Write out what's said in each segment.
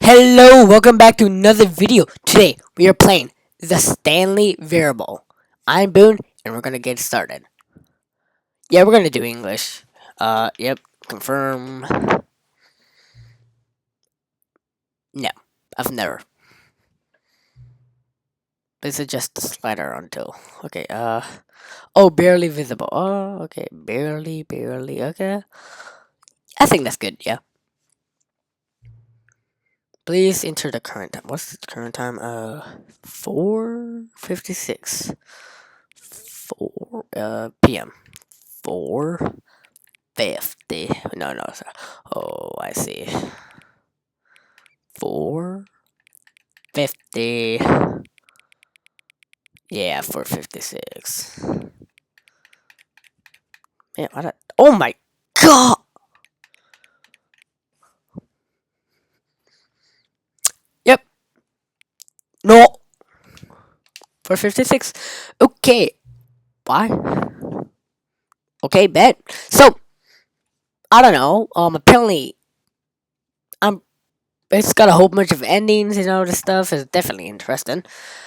Hello, welcome back to another video. Today we are playing the Stanley Parable. I'm Boone, and we're gonna get started. Yeah, we're gonna do English. Yep, confirm. No, I've never. Please adjust the slider until. Okay, oh, barely visible. Oh, okay, barely, okay. I think that's good, yeah. Please enter the current time. What's the current time? 4:56. 4, p.m. 4:50. No, sorry. Oh, I see. 4:50. Yeah, 4:56. Man, what? Oh my god! Yep. No. 4:56. Okay. Why? Okay, bet. So I don't know. Apparently, I'm. It's got a whole bunch of endings. This stuff is definitely interesting.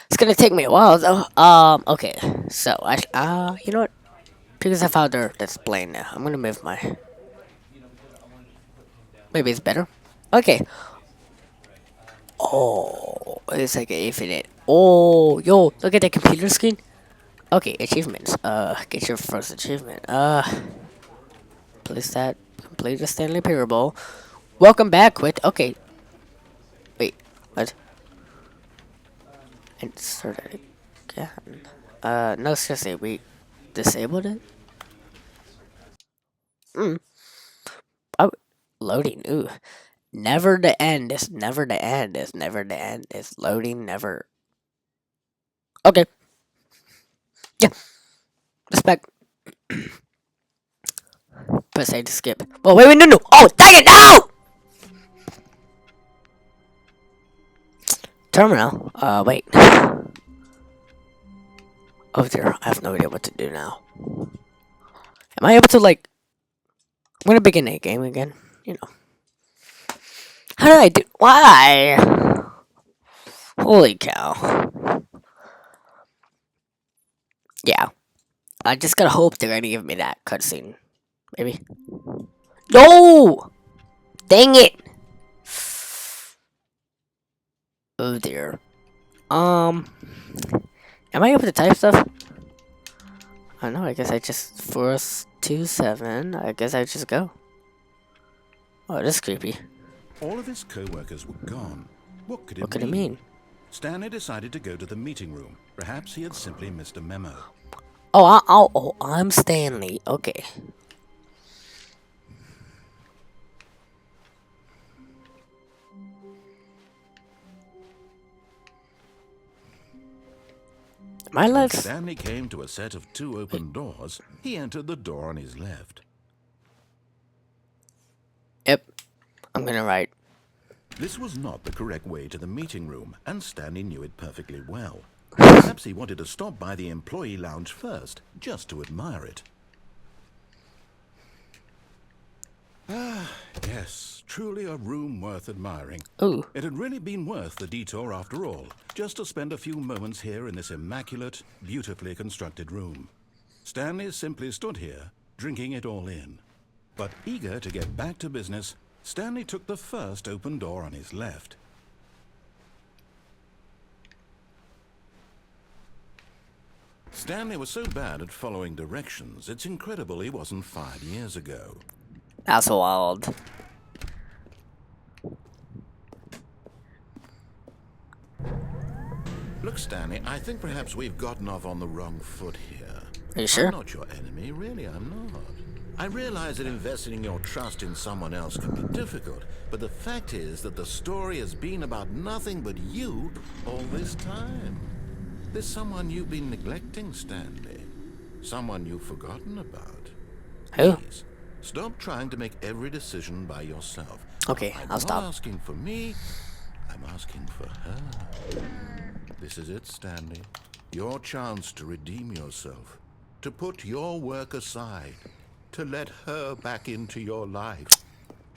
It's gonna take me a while though. Okay. So you know what? Because of how they're displaying now, I'm gonna move my. Maybe it's better. Okay. Oh, it's like an infinite. Oh, yo, look at the computer screen. Okay, achievements. Get your first achievement. Place that. Complete the Stanley Parable. Welcome back, quit. Okay. Wait, what? Insert it again. No, seriously, we disabled it? Hmm. Oh, loading. Ooh. Never the end. It's never the end. It's never the end. It's loading. Never. Okay. Yeah. Respect. Press A to skip. Oh, wait, no. Oh, dang it, no! Terminal. Wait. Oh dear, I have no idea what to do now. Am I able to, like... I'm gonna begin a game again. How did I do... Why? Holy cow. Yeah. I just gotta hope they're gonna give me that cutscene. Maybe. No! Dang it! Oh dear. Am I able to type stuff? I don't know, I guess I just... 427. I guess I just go. Oh, this is creepy. All of his co-workers were gone. What could it mean? What could it mean? Stanley decided to go to the meeting room. Perhaps he had simply missed a memo. Oh, I'm Stanley. Okay. My When life. Stanley came to a set of 2 open doors, he entered the door on his left. Yep. I'm gonna write. This was not the correct way to the meeting room, and Stanley knew it perfectly well. Perhaps he wanted to stop by the employee lounge first, just to admire it. Ah, yes, truly a room worth admiring. Ooh. It had really been worth the detour after all, just to spend a few moments here in this immaculate, beautifully constructed room. Stanley simply stood here, drinking it all in. But eager to get back to business, Stanley took the first open door on his left. Stanley was so bad at following directions, it's incredible he wasn't fired years ago. That's wild. Look, Stanley, I think perhaps we've gotten off on the wrong foot here. Are you sure? I'm not your enemy, really, I'm not. I realize that investing your trust in someone else can be difficult, but the fact is that the story has been about nothing but you all this time. There's someone you've been neglecting, Stanley. Someone you've forgotten about. Who? Please, stop trying to make every decision by yourself. Okay, I'll stop. I'm not asking for me, I'm asking for her. This is it, Stanley. Your chance to redeem yourself. To put your work aside. To let her back into your life.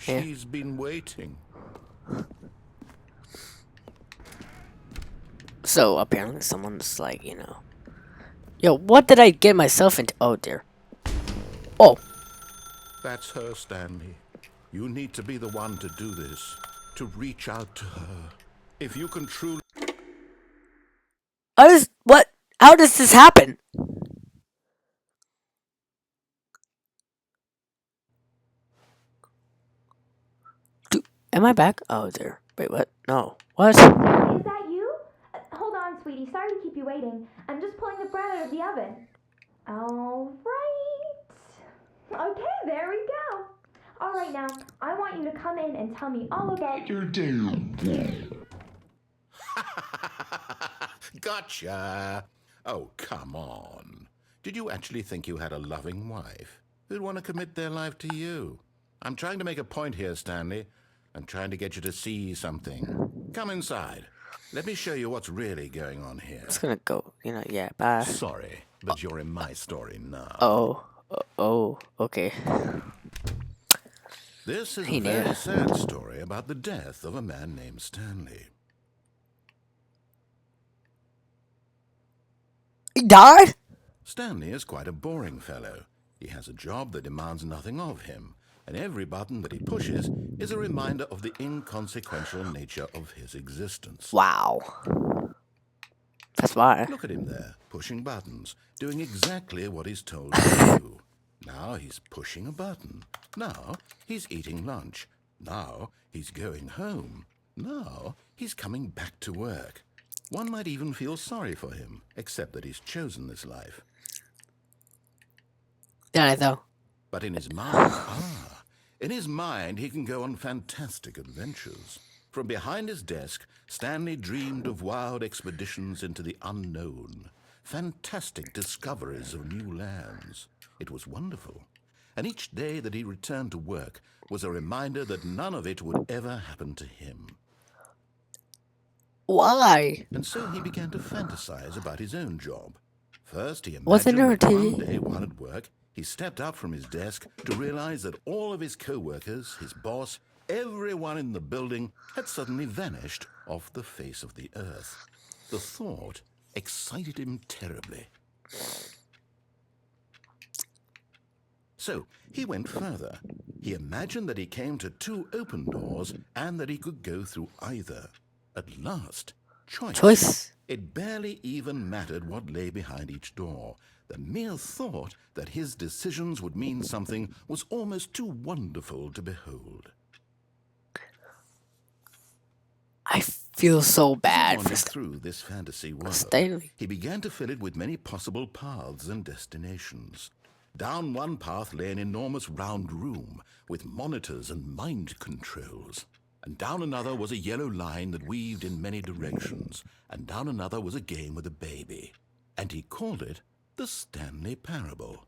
Yeah. She's been waiting. So apparently someone's like, yo, what did I get myself into? Oh dear. Oh, That's her, Stanley. You need to be the one to do this, to reach out to her. If you can truly... how does this happen? Am I back? Oh dear. Wait, what? No. What? Is that you? Hold on, sweetie. Sorry to keep you waiting. I'm just pulling the bread out of the oven. All right. Okay, there we go. All right, now, I want you to come in and tell me all about your day. Gotcha! Oh, come on. Did you actually think you had a loving wife who'd want to commit their life to you? I'm trying to make a point here, Stanley. I'm trying to get you to see something. Come inside. Let me show you what's really going on here. It's gonna go, yeah, bye. Sorry, but you're in my story now. Oh, okay. This is a very sad story about the death of a man named Stanley. He died? Stanley is quite a boring fellow. He has a job that demands nothing of him, and every button that he pushes is a reminder of the inconsequential nature of his existence. Wow. That's why. Look at him there, pushing buttons, doing exactly what he's told to do. Now he's pushing a button. Now he's eating lunch. Now he's going home. Now he's coming back to work. One might even feel sorry for him, except that he's chosen this life. Yeah, though. But in his mind, in his mind, he can go on fantastic adventures. From behind his desk, Stanley dreamed of wild expeditions into the unknown, fantastic discoveries of new lands. It was wonderful. And each day that he returned to work was a reminder that none of it would ever happen to him. Why? And so he began to fantasize about his own job. First, he Wasn't imagined there a that TV? one day while at work, he stepped up from his desk to realize that all of his co-workers, his boss, everyone in the building had suddenly vanished off the face of the earth. The thought excited him terribly. So he went further. He imagined that he came to 2 open doors and that he could go through either. At last, choice. It barely even mattered what lay behind each door. The mere thought that his decisions would mean something was almost too wonderful to behold. I feel so bad for through this fantasy world. Stanley. He began to fill it with many possible paths and destinations. Down one path lay an enormous round room with monitors and mind controls. And down another was a yellow line that weaved in many directions. And down another was a game with a baby. And he called it the Stanley Parable.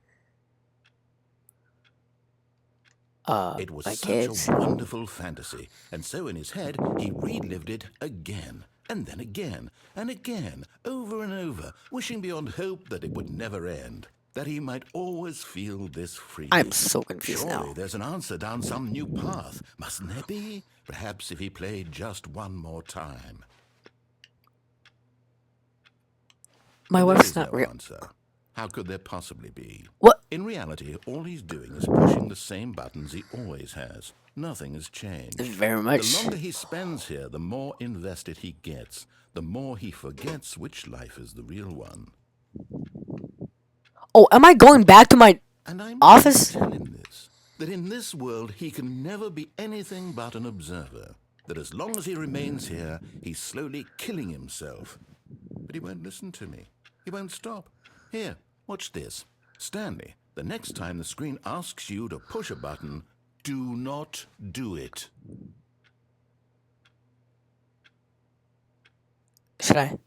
It was such a wonderful fantasy, and so in his head he relived it again, and then again, and again, over and over, wishing beyond hope that it would never end, that he might always feel this free. I'm so confused Surely now. there's an answer down some new path, mustn't there be? Perhaps if he played just one more time. My There wife's is not no real. answer. How could there possibly be? What? In reality, all he's doing is pushing the same buttons he always has. Nothing has changed. Very much. The longer he spends here, the more invested he gets. The more he forgets which life is the real one. Oh, am I going back to my And I'm office? tell him this, that in this world he can never be anything but an observer. That as long as he remains here, he's slowly killing himself. But he won't listen to me. He won't stop. Here, watch this. Stanley, the next time the screen asks you to push a button, do not do it. Should I?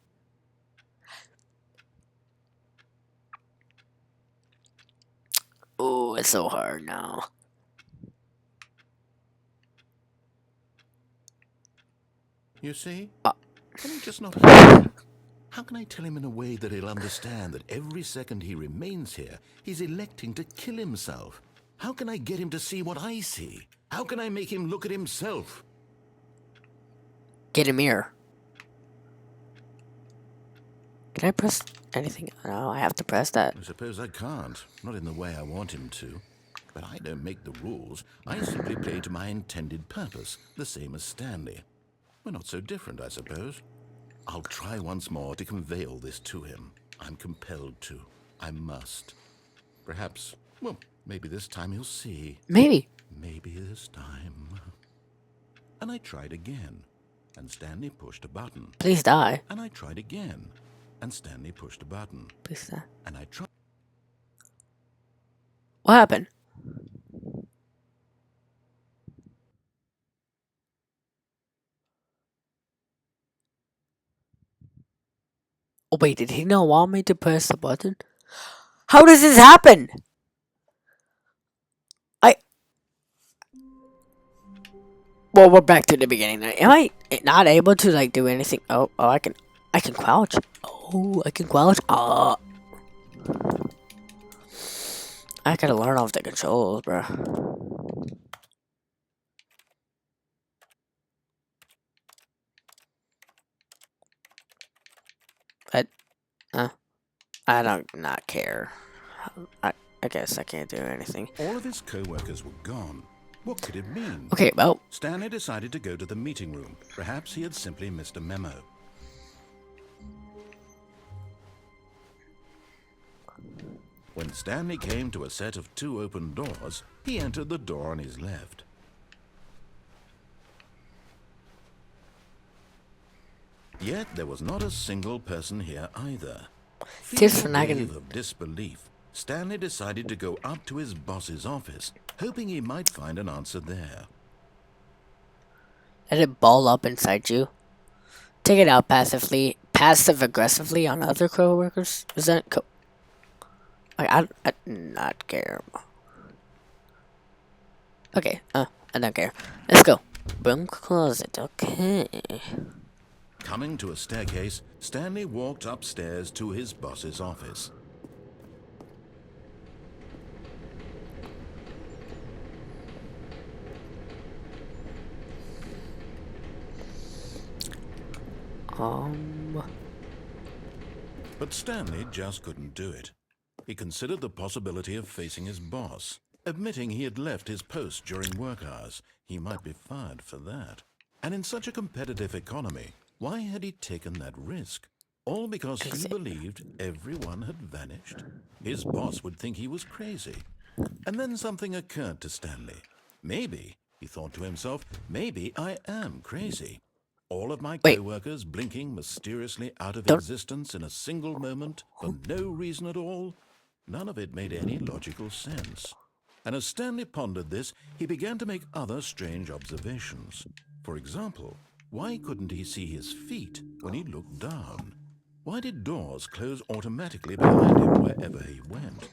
Oh, it's so hard now. You see? Can he just not hear? How can I tell him in a way that he'll understand that every second he remains here, he's electing to kill himself? How can I get him to see what I see? How can I make him look at himself? Get a mirror. Can I press anything? No, I have to press that. I suppose I can't. Not in the way I want him to. But I don't make the rules. I simply play to my intended purpose, the same as Stanley. We're not so different, I suppose. I'll try once more to convey all this to him. I'm compelled to. I must. Perhaps, well, maybe this time he'll see. Maybe. Maybe this time. And I tried again, and Stanley pushed a button. Please die. And I tried again, and Stanley pushed a button. Please die. And I tried. What happened? Oh wait, did he not want me to press the button? How does this happen? Well, we're back to the beginning. Am I not able to like do anything? Oh, I can crouch. Oh, I can crouch. I gotta learn off the controls, bro. But, I don't not care. I guess I can't do anything. All of his co-workers were gone. What could it mean? Okay, well, Stanley decided to go to the meeting room. Perhaps he had simply missed a memo. When Stanley came to a set of 2 open doors, he entered the door on his left. Yet there was not a single person here either. Feeling a wave of disbelief, Stanley decided to go up to his boss's office, hoping he might find an answer there. Let it ball up inside you. Take it out passive-aggressively on other co-workers. Is that I not care. Okay, I don't care. Let's go. Broom closet, okay. Coming to a staircase, Stanley walked upstairs to his boss's office. But Stanley just couldn't do it. He considered the possibility of facing his boss. Admitting he had left his post during work hours, he might be fired for that. And in such a competitive economy, why had he taken that risk? All because he believed everyone had vanished? His boss would think he was crazy. And then something occurred to Stanley. Maybe, he thought to himself, maybe I am crazy. All of my co-workers blinking mysteriously out of existence in a single moment for no reason at all? None of it made any logical sense. And as Stanley pondered this, he began to make other strange observations. For example, why couldn't he see his feet when he looked down? Why did doors close automatically behind him wherever he went?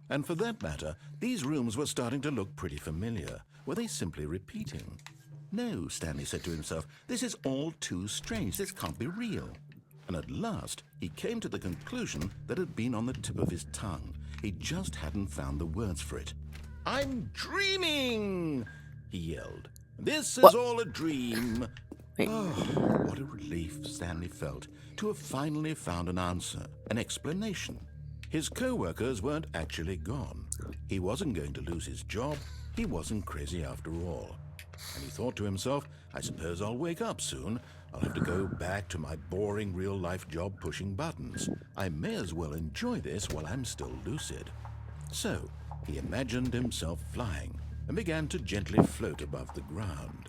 And for that matter, these rooms were starting to look pretty familiar. Were they simply repeating? No, Stanley said to himself, this is all too strange. This can't be real. And at last, he came to the conclusion that had been on the tip of his tongue. He just hadn't found the words for it. I'm dreaming, he yelled. This is all a dream. Oh, what a relief Stanley felt to have finally found an answer, an explanation. His co-workers weren't actually gone. He wasn't going to lose his job. He wasn't crazy after all. And he thought to himself, I suppose I'll wake up soon. I'll have to go back to my boring real-life job pushing buttons. I may as well enjoy this while I'm still lucid. So, he imagined himself flying and began to gently float above the ground.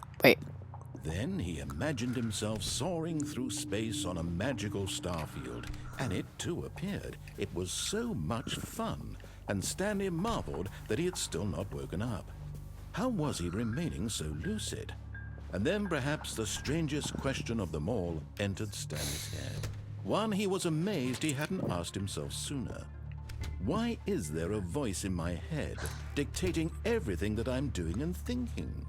Then he imagined himself soaring through space on a magical starfield, and it too appeared. It was so much fun, and Stanley marveled that he had still not woken up. How was he remaining so lucid? And then perhaps the strangest question of them all entered Stanley's head. One he was amazed he hadn't asked himself sooner. Why is there a voice in my head dictating everything that I'm doing and thinking?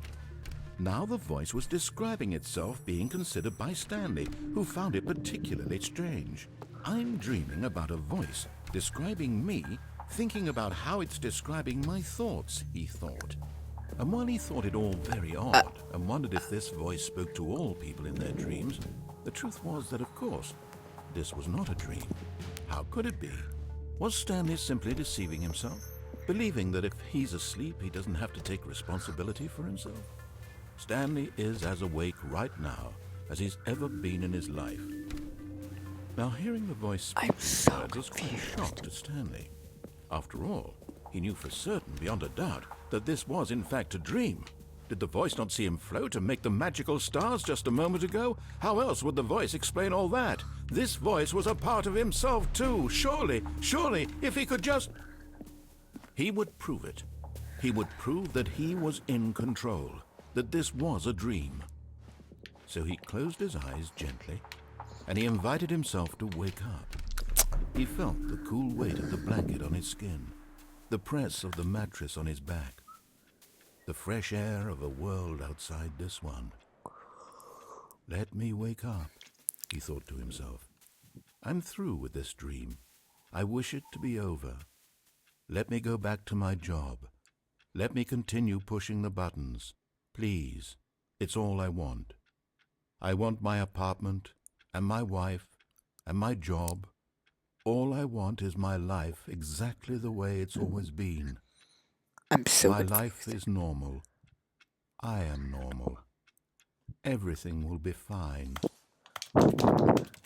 Now the voice was describing itself being considered by Stanley, who found it particularly strange. I'm dreaming about a voice describing me, thinking about how it's describing my thoughts, he thought. And while he thought it all very odd and wondered if this voice spoke to all people in their dreams, the truth was that, of course, This was not a dream. How could it be? Was Stanley simply deceiving himself? Believing that if he's asleep, he doesn't have to take responsibility for himself? Stanley is as awake right now as he's ever been in his life. Now, hearing the voice speak these words is quite a shock to Stanley. After all, he knew for certain, beyond a doubt, that this was in fact a dream. Did the voice not see him float and make the magical stars just a moment ago? How else would the voice explain all that? This voice was a part of himself too. Surely, if he could just... He would prove it. He would prove that he was in control, that this was a dream. So he closed his eyes gently, and he invited himself to wake up. He felt the cool weight of the blanket on his skin, the press of the mattress on his back, the fresh air of a world outside this one. Let me wake up, he thought to himself. I'm through with this dream. I wish it to be over. Let me go back to my job. Let me continue pushing the buttons. Please, it's all I want. I want my apartment, and my wife, and my job. All I want is my life exactly the way it's always been. My life is normal. I am normal. Everything will be fine.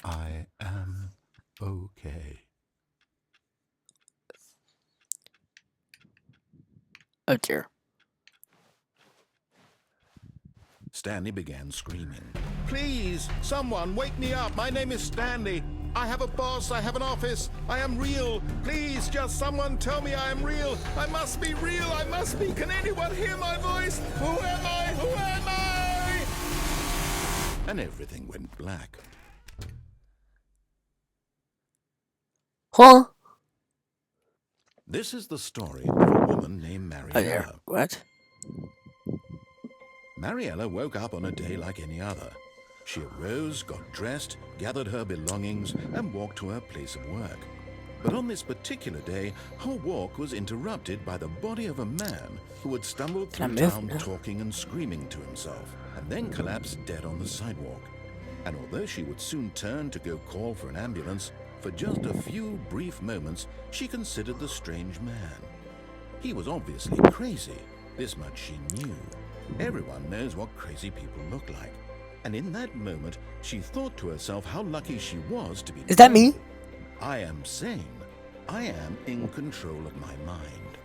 I am okay. Oh dear. Stanley began screaming. Please, someone, wake me up. My name is Stanley. I have a boss. I have an office. I am real. Please, just someone tell me I am real. I must be real. I must be. Can anyone hear my voice? Who am I? Who am I? And everything went black. Huh? This is the story of a woman named Mariella. What? Mariella woke up on a day like any other. She arose, got dressed, gathered her belongings, and walked to her place of work. But on this particular day, her walk was interrupted by the body of a man who had stumbled through town talking and screaming to himself, and then collapsed dead on the sidewalk. And although she would soon turn to go call for an ambulance, for just a few brief moments, she considered the strange man. He was obviously crazy. This much she knew. Everyone knows what crazy people look like. And in that moment, she thought to herself how lucky she was to be... Is that me? I am sane. I am in control of my mind.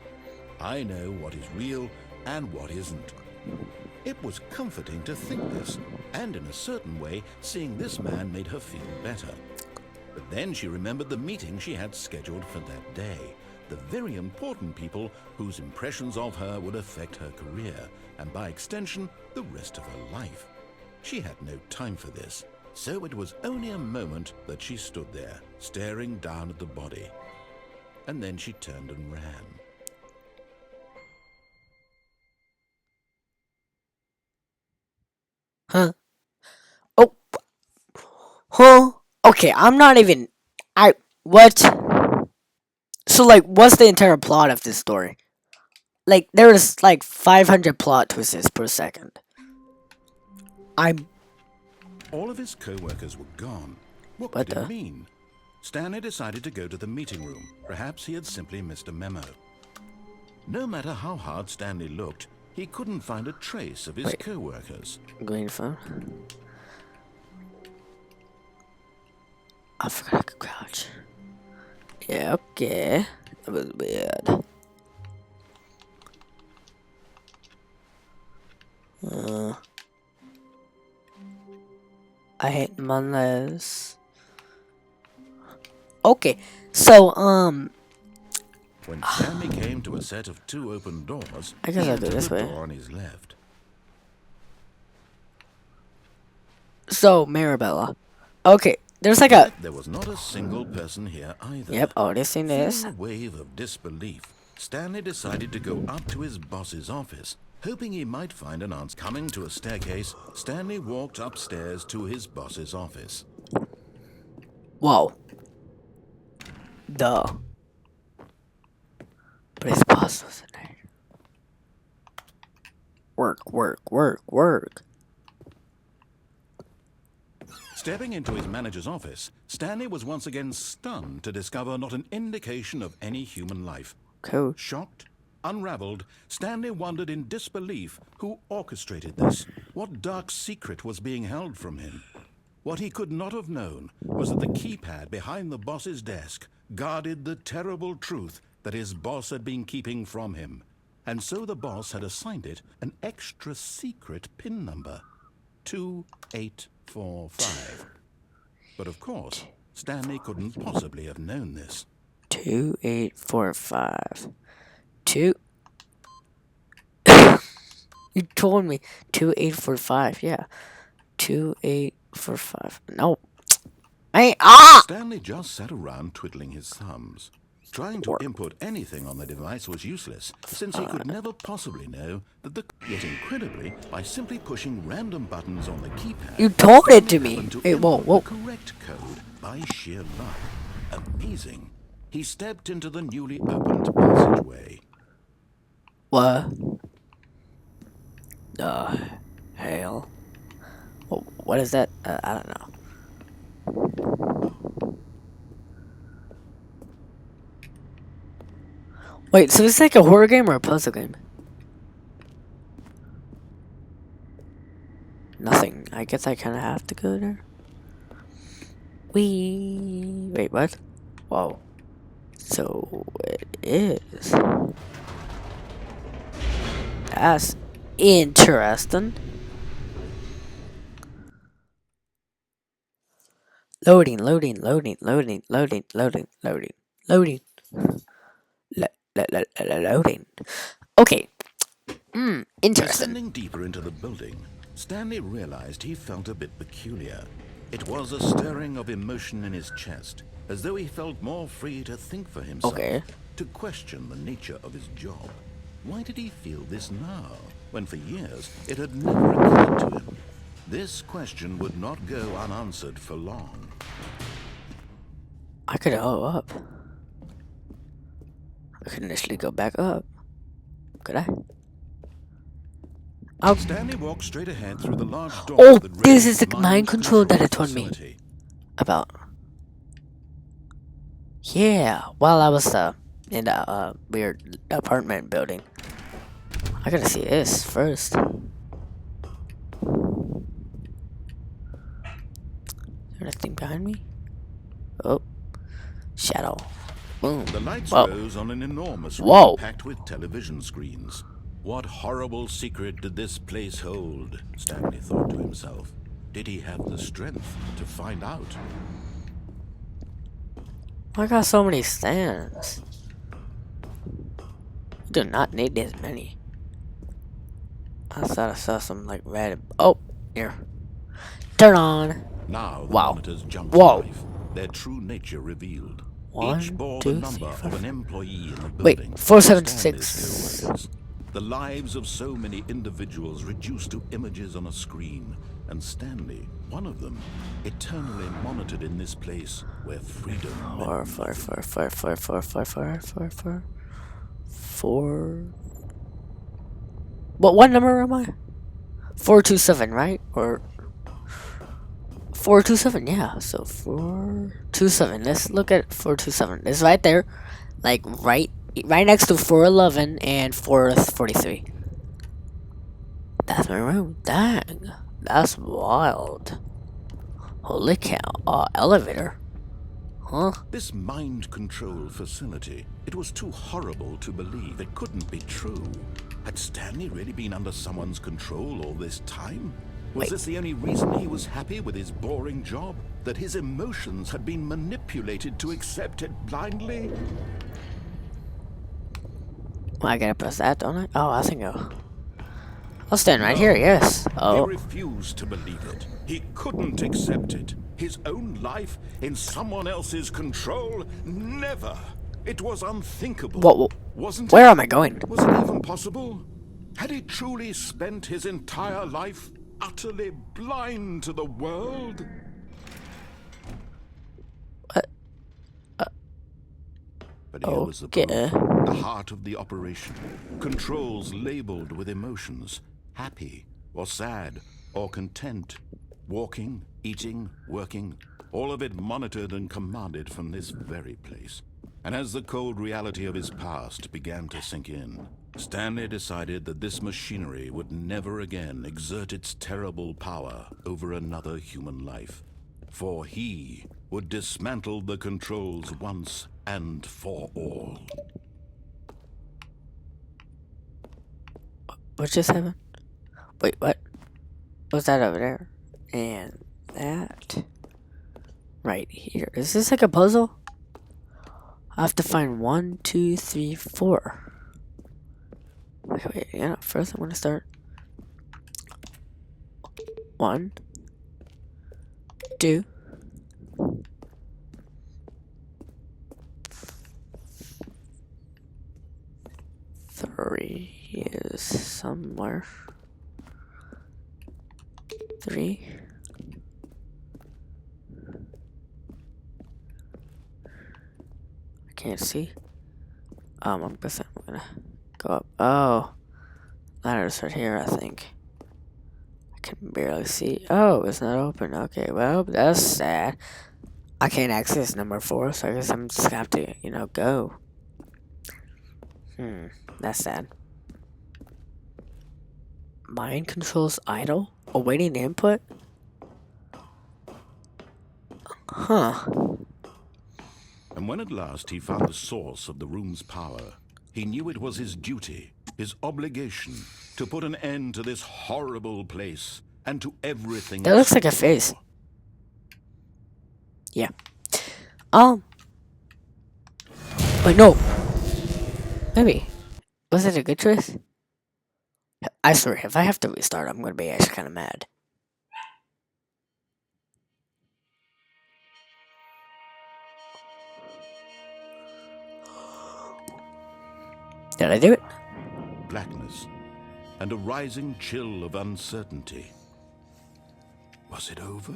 I know what is real and what isn't. It was comforting to think this, and in a certain way, seeing this man made her feel better. But then she remembered the meeting she had scheduled for that day, the very important people whose impressions of her would affect her career, and by extension, the rest of her life. She had no time for this, so it was only a moment that she stood there, staring down at the body. And then she turned and ran. Huh? Oh. Huh? Okay, I'm not even... What? So, like, what's the entire plot of this story? Like, there's, like, 500 plot twists per second. All of his co-workers were gone. What could it mean? Stanley decided to go to the meeting room. Perhaps he had simply missed a memo. No matter how hard Stanley looked, he couldn't find a trace of his co-workers. Green phone. I forgot I could crouch. Yeah, okay. That was weird. I hate Mondays. Okay, so, When Stanley came to a set of 2 open doors, I guess I'll do this way. door on his left. So, Marabella. Okay, there's like a... There was not a single person here either. Yep, already seen this. Through a wave of disbelief, Stanley decided to go up to his boss's office. Hoping he might find an answer. Coming to a staircase, Stanley walked upstairs to his boss's office. Whoa. Duh. But his boss was in there. Work. Stepping into his manager's office, Stanley was once again stunned to discover not an indication of any human life. Cool. Shocked, unraveled, Stanley wondered in disbelief who orchestrated this. What dark secret was being held from him? What he could not have known was that the keypad behind the boss's desk guarded the terrible truth that his boss had been keeping from him. And so the boss had assigned it an extra secret PIN number, 2845. But of course, Stanley couldn't possibly have known this. 2845. You told me 2845. Yeah, 2845. No, Stanley just sat around twiddling his thumbs. Trying to input anything on the device was useless, since he could never possibly know that yet incredibly, by simply pushing random buttons on the keypad, You told it to me. happened to Hey, whoa, input whoa. the correct code by sheer luck. Amazing. He stepped into the newly opened passageway. What the hell? What is that? I don't know. Wait, so it's like a horror game or a puzzle game? Nothing. I guess I kind of have to go there. Wait, what? Whoa. So it is. That's interesting. Loading. Loading. Okay. Interesting. Descending deeper into the building, Stanley realized he felt a bit peculiar. It was a stirring of emotion in his chest, as though he felt more free to think for himself, Okay. to question the nature of his job. Why did he feel this now, when for years it had never occurred to him? This question would not go unanswered for long. I could go up. I could initially go back up. Could I? Stanley walked straight ahead through the large door. Oh, that this raised is the mind control that it told me facility. about. Yeah, while I was in the weird apartment building. I gotta see this first. Is there anything behind me? Oh, shadow. Boom. The lights Whoa. rose on an enormous Whoa. room packed with television screens. What horrible secret did this place hold? Stanley thought to himself. Did he have the strength to find out? I got so many stands. Do not need this many. I thought I saw some like red. Oh, here. Turn on. Now the Wow. monitors jumped Whoa. to life, their true nature revealed. One, Each bore two, the number three, of an employee in the Wait, building. 476. Stanley's co-workers. The lives of so many individuals reduced to images on a screen. And Stanley, one of them, eternally monitored in this place where freedom meant Four. What number am I? 427, right? Or 427, yeah. So 427. Let's look at 427. It's right there, like right next to 411 and 443. That's my room. Dang, that's wild. Holy cow! Elevator. Huh? This mind control facility, it was too horrible to believe. It couldn't be true. Had Stanley really been under someone's control all this time? Was Wait. this the only reason he was happy with his boring job? That his emotions had been manipulated to accept it blindly? Well, I gotta press that, don't I? Oh, I think I'll stand right here. Yes. Oh. He refused to believe it. He couldn't accept it. His own life in someone else's control? Never. It was unthinkable. What? Wasn't Where it? am I going? Was it even possible? Had he truly spent his entire life utterly blind to the world? But here was the proof. Okay. The heart of the operation. Controls labeled with emotions. Happy, or sad, or content. Walking, Eating, working, all of it monitored and commanded from this very place. And as the cold reality of his past began to sink in, Stanley decided that this machinery would never again exert its terrible power over another human life. For he would dismantle the controls once and for all. What just happened? Wait, what? What's that over there? And that right here. Is this like a puzzle? I have to find 1, 2, 3, 4. Wait, yeah, first I'm gonna start 1, 2, 3 is somewhere. 3. I can't see. I'm gonna go up. Oh, ladder's right here, I think. I can barely see. Oh, it's not open. Okay, well, that's sad. I can't access number 4, so I guess I'm just gonna have to, go. That's sad. Mind controls idle? Awaiting input? Huh. And when at last he found the source of the room's power, he knew it was his duty, his obligation, to put an end to this horrible place and to everything. That looks like a face. Yeah. Wait, no. Maybe. Was it a good choice? I swear, if I have to restart, I'm gonna be actually kind of mad. Did I do it? Blackness and a rising chill of uncertainty. Was it over?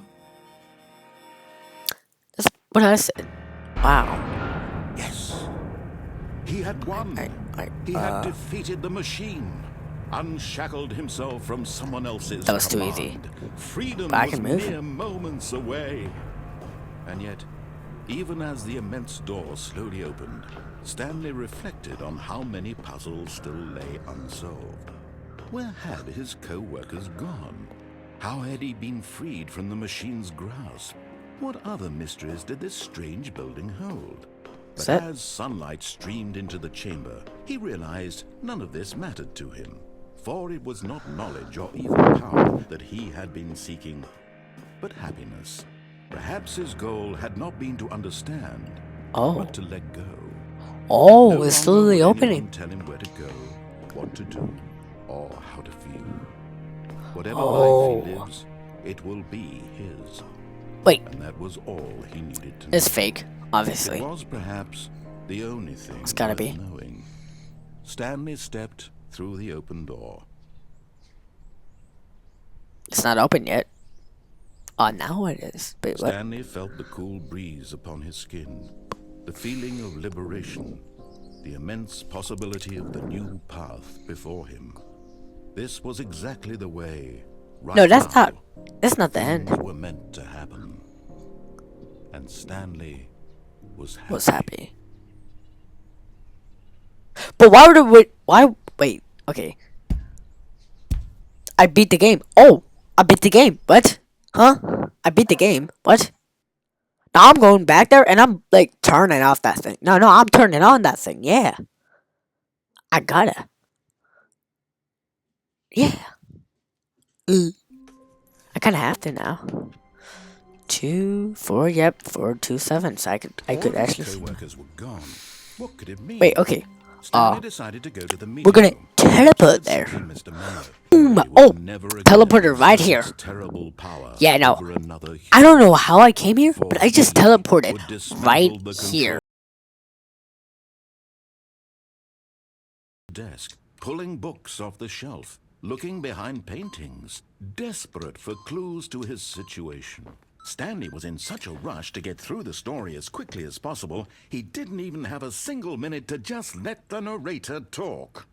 That's what I said. Wow. Yes. He had won. He had defeated the machine. Unshackled himself from someone else's That was command. too easy. Freedom I was can move. mere moments away. And yet, even as the immense door slowly opened, Stanley reflected on how many puzzles still lay unsolved. Where had his co-workers gone? How had he been freed from the machine's grasp? What other mysteries did this strange building hold? But as sunlight streamed into the chamber, he realized none of this mattered to him. For it was not knowledge or even power that he had been seeking, but happiness. Perhaps his goal had not been to understand, but to let go. Oh, No it's longer slowly would opening. anyone tell him where to go, what to do, or how to feel. Whatever Oh. life he lives, it will be his. Wait, And that was all he needed to know. it's fake, obviously. It was perhaps the only thing It's gotta worth be. knowing. Stanley stepped through the open door. It's not open yet. Oh, now it is. Wait, what? Stanley felt the cool breeze upon his skin, the feeling of liberation, the immense possibility of the new path before him. This was exactly the way, right No, that's now, not. That's not the end. things were meant to happen. And Stanley was happy. Was happy. But why would it? Why? Wait. Okay. I beat the game. Oh, I beat the game. What? Huh? I beat the game. What? Now I'm going back there and I'm like turning off that thing. No, I'm turning on that thing. Yeah. I gotta. Yeah. I kind of have to now. 2, 4. Yep, 4, 2, 7. So I could All of actually. his co-workers were gone. What could it mean? Wait. Okay. Stanley decided to go to the meeting We're gonna room. teleport there. Mr. Miller, Boom. he would Oh, never again teleporter right exert here. his terrible power Yeah, no. over another I don't know how I came here, For but I just he teleported would dismantle right the here. desk, pulling books off the shelf, looking behind paintings, desperate for clues to his situation. Stanley was in such a rush to get through the story as quickly as possible, he didn't even have a single minute to just let the narrator talk.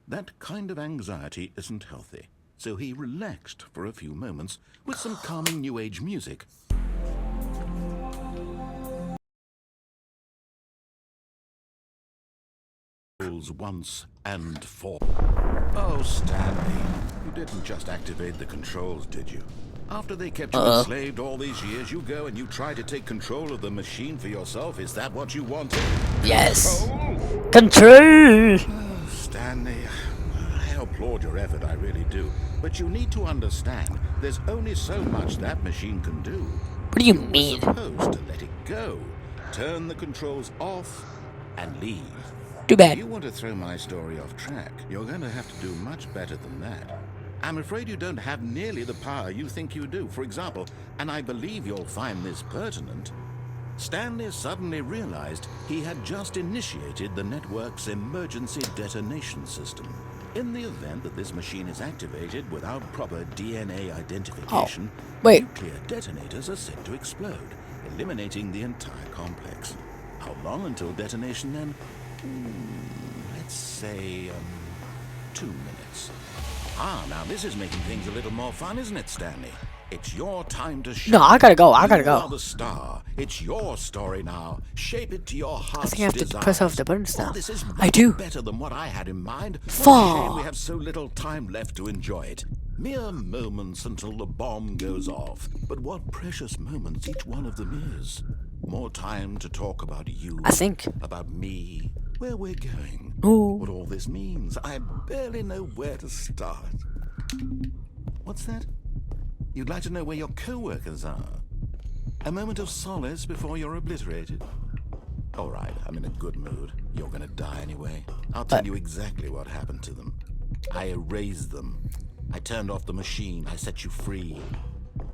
That kind of anxiety isn't healthy. so he relaxed for a few moments with some calming New Age music. Once and for... Oh, Stanley, you didn't just activate the controls, did you? After they kept you enslaved all these years, you go and you try to take control of the machine for yourself. Is that what you wanted? Yes. Control? Control. Oh, Stanley, I applaud your effort, I really do. But you need to understand, there's only so much that machine can do. What do you You're mean? supposed to let it go, turn the controls off, and leave. Too If bad. you want to throw my story off track, you're going to have to do much better than that. I'm afraid you don't have nearly the power you think you do. For example, and I believe you'll find this pertinent, Stanley suddenly realized he had just initiated the network's emergency detonation system. In the event that this machine is activated without proper DNA identification, wait. nuclear detonators are set to explode, eliminating the entire complex. How long until detonation then? Let's say, 2 minutes. Ah, now this is making things a little more fun, isn't it, Stanley? It's your time to shine. No, I gotta go. I gotta You go. are the star. It's your story now. Shape it to your I heart's think I have to desires. press off the buttons now. Oh, this is I much do. better than what I had in mind. What a Fuck. shame we have so little time left to enjoy it. Mere moments until the bomb goes off. But what precious moments each one of them is. More time to talk about you. I think. About me. Where we're going. Ooh. What all this means. I barely know where to start. What's that? You'd like to know where your co-workers are? A moment of solace before you're obliterated? All right, I'm in a good mood. You're gonna die anyway. I'll tell you exactly what happened to them. I erased them. I turned off the machine. I set you free.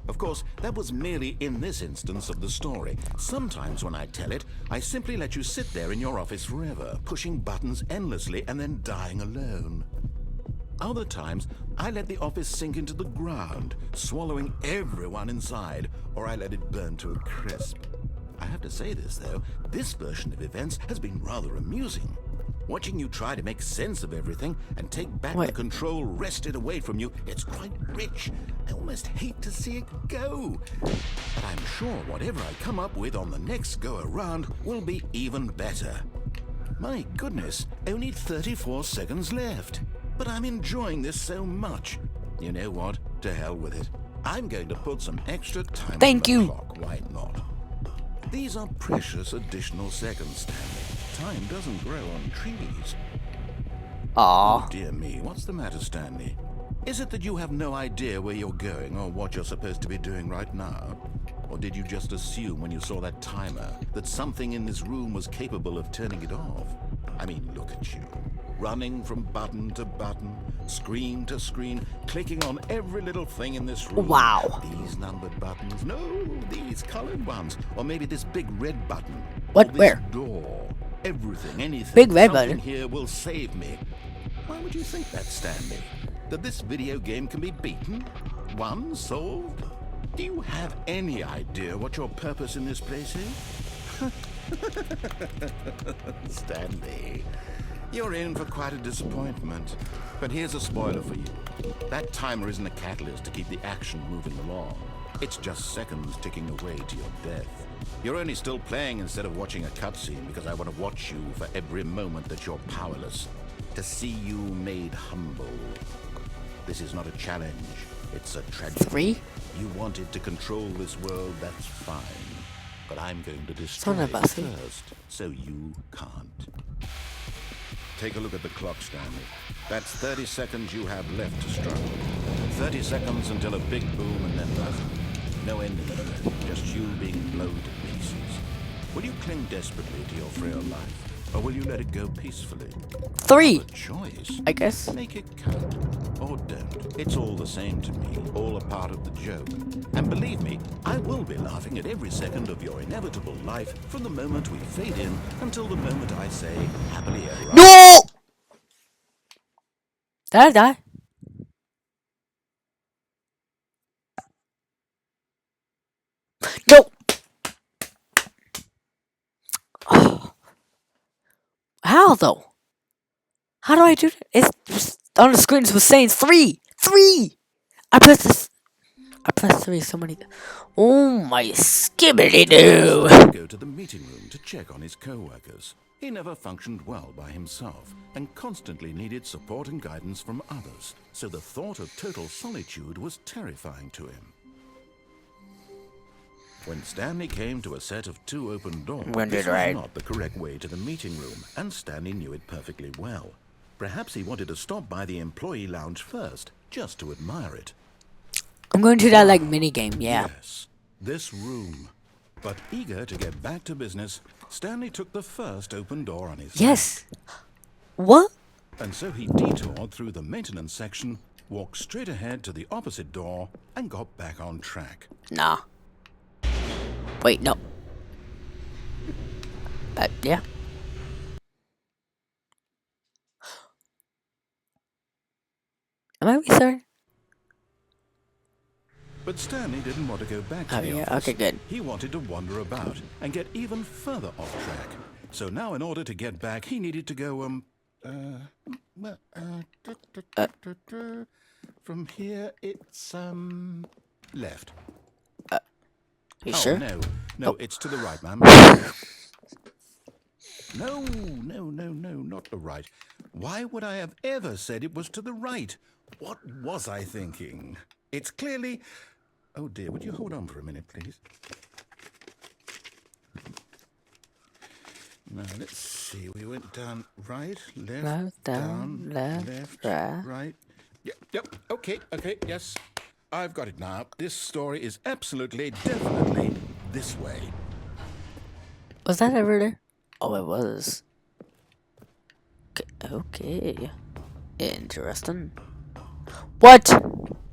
Of course, that was merely in this instance of the story. Sometimes when I tell it, I simply let you sit there in your office forever, pushing buttons endlessly and then dying alone. Other times, I let the office sink into the ground, swallowing everyone inside, or I let it burn to a crisp. I have to say this, though, this version of events has been rather amusing. Watching you try to make sense of everything and take back the control wrested away from you, it's quite rich. I almost hate to see it go. But I'm sure whatever I come up with on the next go-around will be even better. My goodness, only 34 seconds left. But I'm enjoying this so much. You know what? To hell with it. I'm going to put some extra time on the clock. Why not? These are precious additional seconds, Stanley. Time doesn't grow on trees. Aww. Oh, dear me. What's the matter, Stanley? Is it that you have no idea where you're going or what you're supposed to be doing right now? Or did you just assume when you saw that timer that something in this room was capable of turning it off? I mean, look at you. Running from button to button, screen to screen, clicking on every little thing in this room. Wow. These numbered buttons. No, these colored ones. Or maybe this big red button. What? Or this Where? door. Everything, anything. Big red something button? here will save me. Why would you think that, Stanley? That this video game can be beaten? Won? Solved? Do you have any idea what your purpose in this place is? Stanley, you're in for quite a disappointment. But here's a spoiler for you. That timer isn't a catalyst to keep the action moving along. It's just seconds ticking away to your death. You're only still playing instead of watching a cutscene because I want to watch you for every moment that you're powerless. To see you made humble. This is not a challenge. It's a tragedy. 3? You wanted to control this world, that's fine. But I'm going to destroy it Bossy. first, so you can't. Take a look at the clock, Stanley. That's 30 seconds you have left to struggle. 30 seconds until a big boom and then nothing. No ending of it, just you being blown to pieces. Will you cling desperately to your frail life, or will you let it go peacefully? 3, A choice. I guess. Make it count, or don't. It's all the same to me, all a part of the joke. And believe me, I will be laughing at every second of your inevitable life from the moment we fade in until the moment I say happily ever after. No! Did I die? No! How though? How do I do that? It's on the screen. It was saying 3, 3. I pressed this. I pressed 3 so many. Oh my skibbity doo! To go to the meeting room to check on his co-workers. He never functioned well by himself and constantly needed support and guidance from others, so the thought of total solitude was terrifying to him. When Stanley came to a set of 2 open doors, this was not the correct way to the meeting room, and Stanley knew it perfectly well. Perhaps he wanted to stop by the employee lounge first, just to admire it. I'm going to that like mini game, yeah. Yes, this room. But eager to get back to business, Stanley took the first open door on his Yes. What? And so he detoured through the maintenance section, walked straight ahead to the opposite door, and got back on track. Nah. Wait, no. Yeah. Am I restarting? But Stanley didn't want to go back to the office. Okay, good. He wanted to wander about and get even further off track. So now in order to get back, he needed to go, from here, it's, left. You sure? No, it's to the right, ma'am. No, not the right. Why would I have ever said it was to the right? What was I thinking? It's clearly... Oh dear, would you hold on for a minute, please? Now, let's see. We went down right, left, down, left, right. Yep, okay, yes. I've got it now. This story is absolutely, definitely this way. Was that ever there? Oh, it was. Okay. Interesting. What?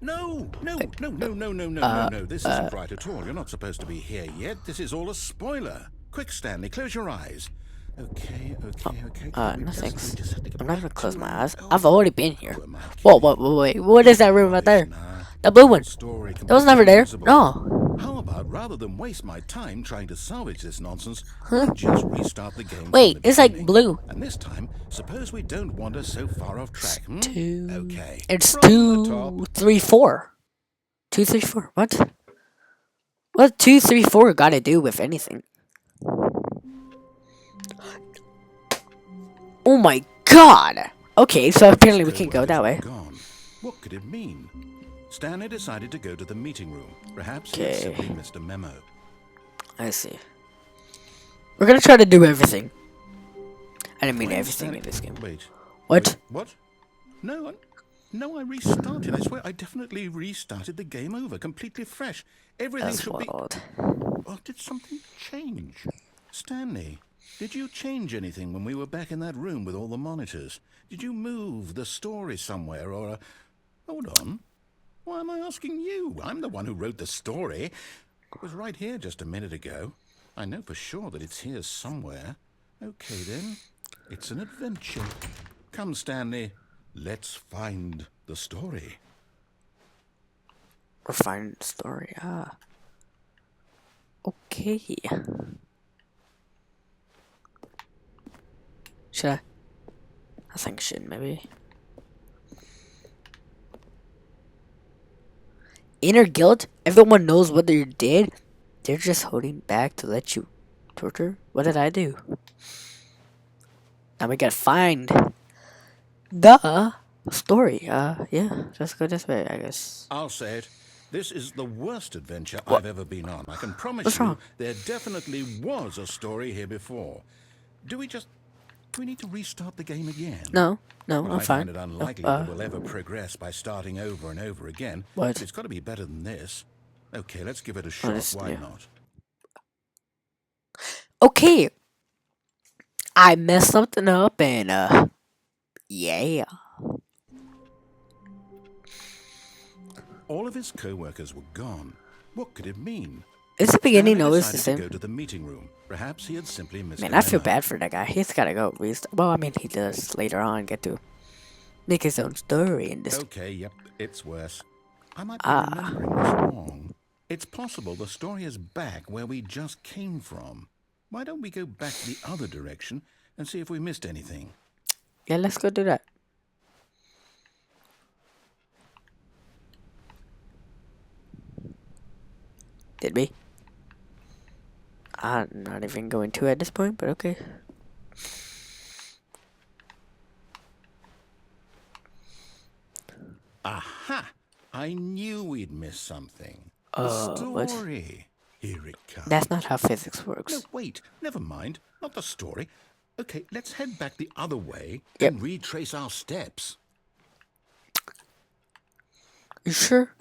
No. This isn't right at all. You're not supposed to be here yet. This is all a spoiler. Quick, Stanley, close your eyes. Okay. No thanks. I'm not gonna close my eyes. I've already been here. Whoa, wait. What is that room right there? The blue one. That was never there. No. How about rather than waste my time trying to salvage this nonsense, I just restart the game. Wait, it's like blue. And this time, suppose we don't wander so far off track. Okay. It's 2, 3, 4. 2, 3, 4. What? What 2, 3, 4 got to do with anything? Oh my god! Okay, so apparently we can go that way. Gone. What could it mean? Stanley decided to go to the meeting room. Perhaps he simply missed a memo. I see. We're gonna try to do everything. I didn't mean everything in this game. Wait. What? What? No, I restarted. I swear, I definitely restarted the game over, completely fresh. Everything That's should wild. be... Well, did something change? Stanley, did you change anything when we were back in that room with all the monitors? Did you move the story somewhere, or... Hold on. Why am I asking you? I'm the one who wrote the story. It was right here just a minute ago. I know for sure that it's here somewhere. Okay, then. It's an adventure. Come, Stanley. Let's find the story. Or find the story, Okay. Should I? I think I should, maybe. Inner guilt? Everyone knows what you did. They're just holding back to let you torture. What did I do? Now we gotta find the story. Yeah, let's go this way, I guess. I'll say it. This is the worst adventure I've ever been on. I can promise you there definitely was a story here before. Do we need to restart the game again? No, Well, I'm I fine. find it unlikely that we'll ever progress by starting over and over again. What? It's got to be better than this. Okay, let's give it a shot. Why not? Okay. I messed something up and, yeah. All of his co-workers were gone. What could it mean? Is the beginning Stanley always the decided same? to go to the meeting room. Perhaps he had simply missed Man, a I feel memo. bad for that guy. He's gotta go. Well, I mean, he does later on get to make his own story in this. Okay, yep, it's worse. I might be remembering this wrong. It's possible the story is back where we just came from. Why don't we go back the other direction and see if we missed anything? Yeah, let's go do that. Did we? I'm not even going to at this point, but okay. Aha! I knew we'd miss something. What? Story. Here it comes. That's not how physics works. No, wait. Never mind. Not the story. Okay, let's head back the other way Yep. and retrace our steps. You sure?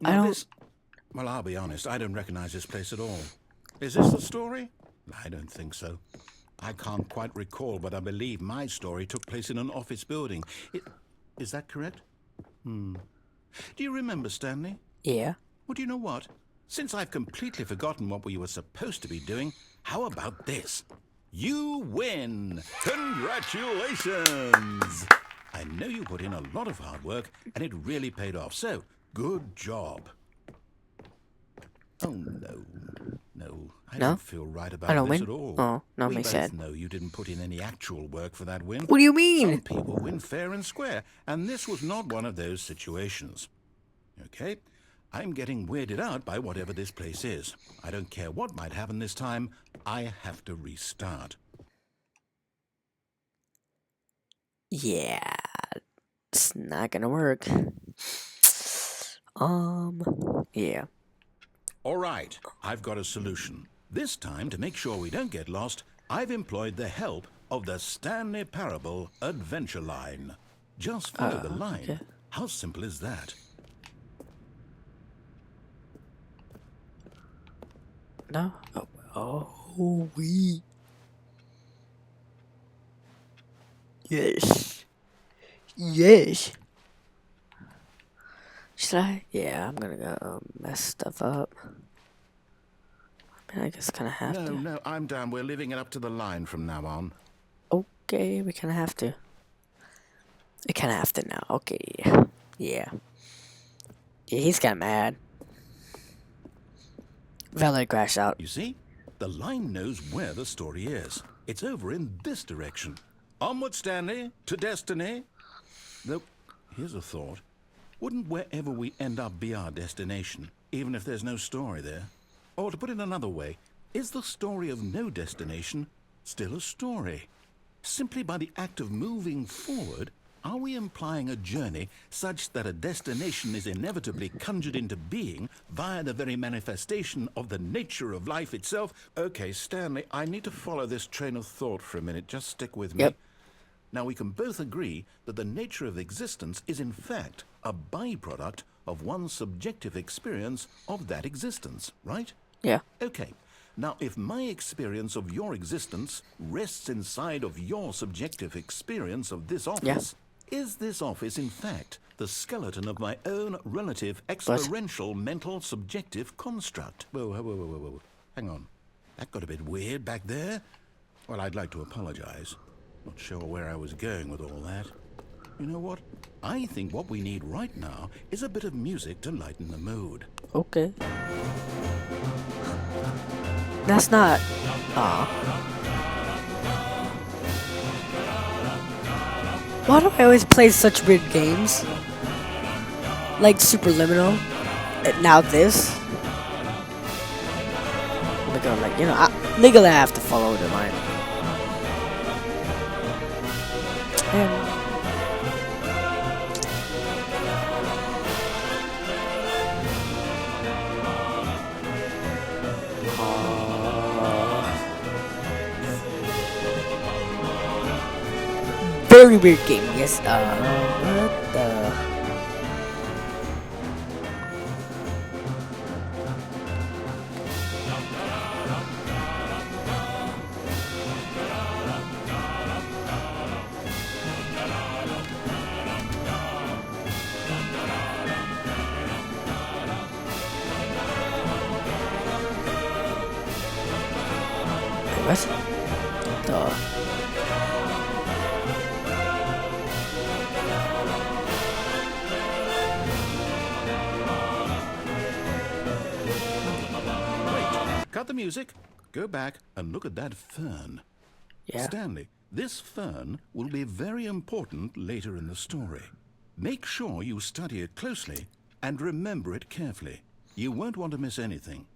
I don't. This... Well, I'll be honest. I don't recognize this place at all. Is this the story? I don't think so. I can't quite recall, but I believe my story took place in an office building. Is that correct? Do you remember, Stanley? Yeah. Well, do you know what? Since I've completely forgotten what we were supposed to be doing, how about this? You win! Congratulations! I know you put in a lot of hard work, and it really paid off, so good job. Oh, no. No, I No? don't feel right about I don't this win? at all. Oh, no, we makes both sense. know you didn't put in any actual work for that win. What do you Some mean? people win fair and square, and this was not one of those situations. Okay, I'm getting weirded out by whatever this place is. I don't care what might happen this time. I have to restart. Yeah. It's not gonna work. Yeah. All right, I've got a solution. This time, to make sure we don't get lost, I've employed the help of the Stanley Parable Adventure Line. Just follow the line. okay. How simple is that? No? Oh, we. Yes. Yes. Should I? Yeah, I'm gonna go mess stuff up. I mean, I guess kind of have to. No, I'm down. We're leaving it up to the line from now on. Okay, we kind of have to. We kind of have to now. Okay. Yeah. Yeah, he's kind of mad. Valet crashed out. You see? The line knows where the story is. It's over in this direction. Onward, Stanley, to destiny. Though, here's a thought. Wouldn't wherever we end up be our destination, even if there's no story there? Or to put it another way, is the story of no destination still a story? Simply by the act of moving forward, are we implying a journey such that a destination is inevitably conjured into being via the very manifestation of the nature of life itself? Okay, Stanley, I need to follow this train of thought for a minute. Just stick with me. Yep. Now, we can both agree that the nature of existence is in fact a byproduct of one's subjective experience of that existence, right? Yeah. Okay. Now, if my experience of your existence rests inside of your subjective experience of this office, is this office, in fact, the skeleton of my own relative experiential mental subjective construct? Whoa. Hang on. That got a bit weird back there. Well, I'd like to apologize. Not sure where I was going with all that. You know what? I think what we need right now is a bit of music to lighten the mood. Okay. That's not. Why do I always play such weird games? Like Superliminal. And now this. Oh my god, like, you know, legally I have to follow the line. Very weird game, yes. What the? What? The? Cut the music, go back and look at that fern. Yeah. Stanley, this fern will be very important later in the story. Make sure you study it closely and remember it carefully. You won't want to miss anything.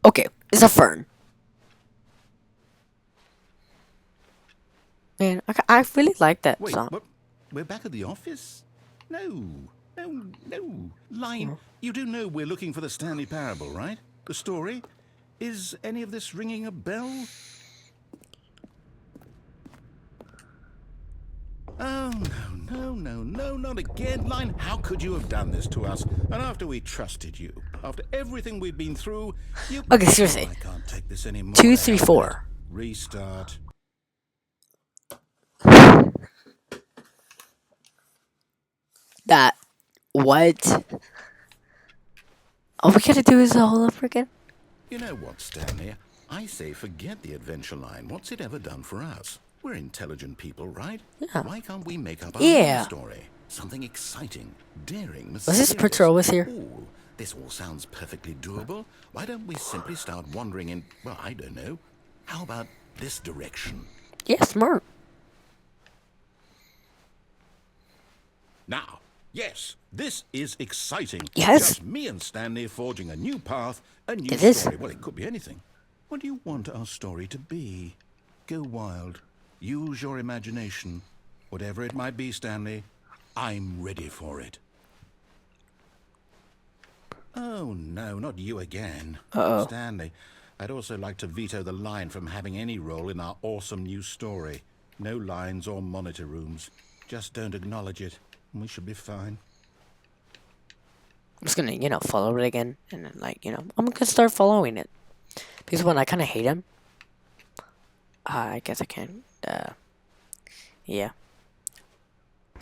Okay, it's a fern. Man, I really like that Wait, song. what? We're back at the office? No, no. Line, you do know we're looking for the Stanley Parable, right? The story? Is any of this ringing a bell? Oh, no, not again. Line, how could you have done this to us? And after we trusted you, after everything we've been through, you... Okay, seriously. I can't take this anymore. 2, 3, 4. Restart. That. What? All we gotta do is all over again? You know what, Stanley? I say forget the adventure line. What's it ever done for us? We're intelligent people, right? Yeah. Why can't we make up our Yeah. own story? Something exciting, daring, Was this mysterious. patrol was here? Ooh, this all sounds perfectly doable. Why don't we simply start wandering in, well, I don't know. How about this direction? Yeah, smart. Now, yes, this is exciting. Yes. Just me and Stanley forging a new path, a new It is. story. Well, it could be anything. What do you want our story to be? Go wild. Use your imagination. Whatever it might be, Stanley, I'm ready for it. Oh, no, not you again. Uh-oh. Stanley, I'd also like to veto the line from having any role in our awesome new story. No lines or monitor rooms. Just don't acknowledge it, and we should be fine. I'm just gonna, follow it again. And then, I'm gonna start following it. Because when I kind of hate him. I guess I can. Yeah.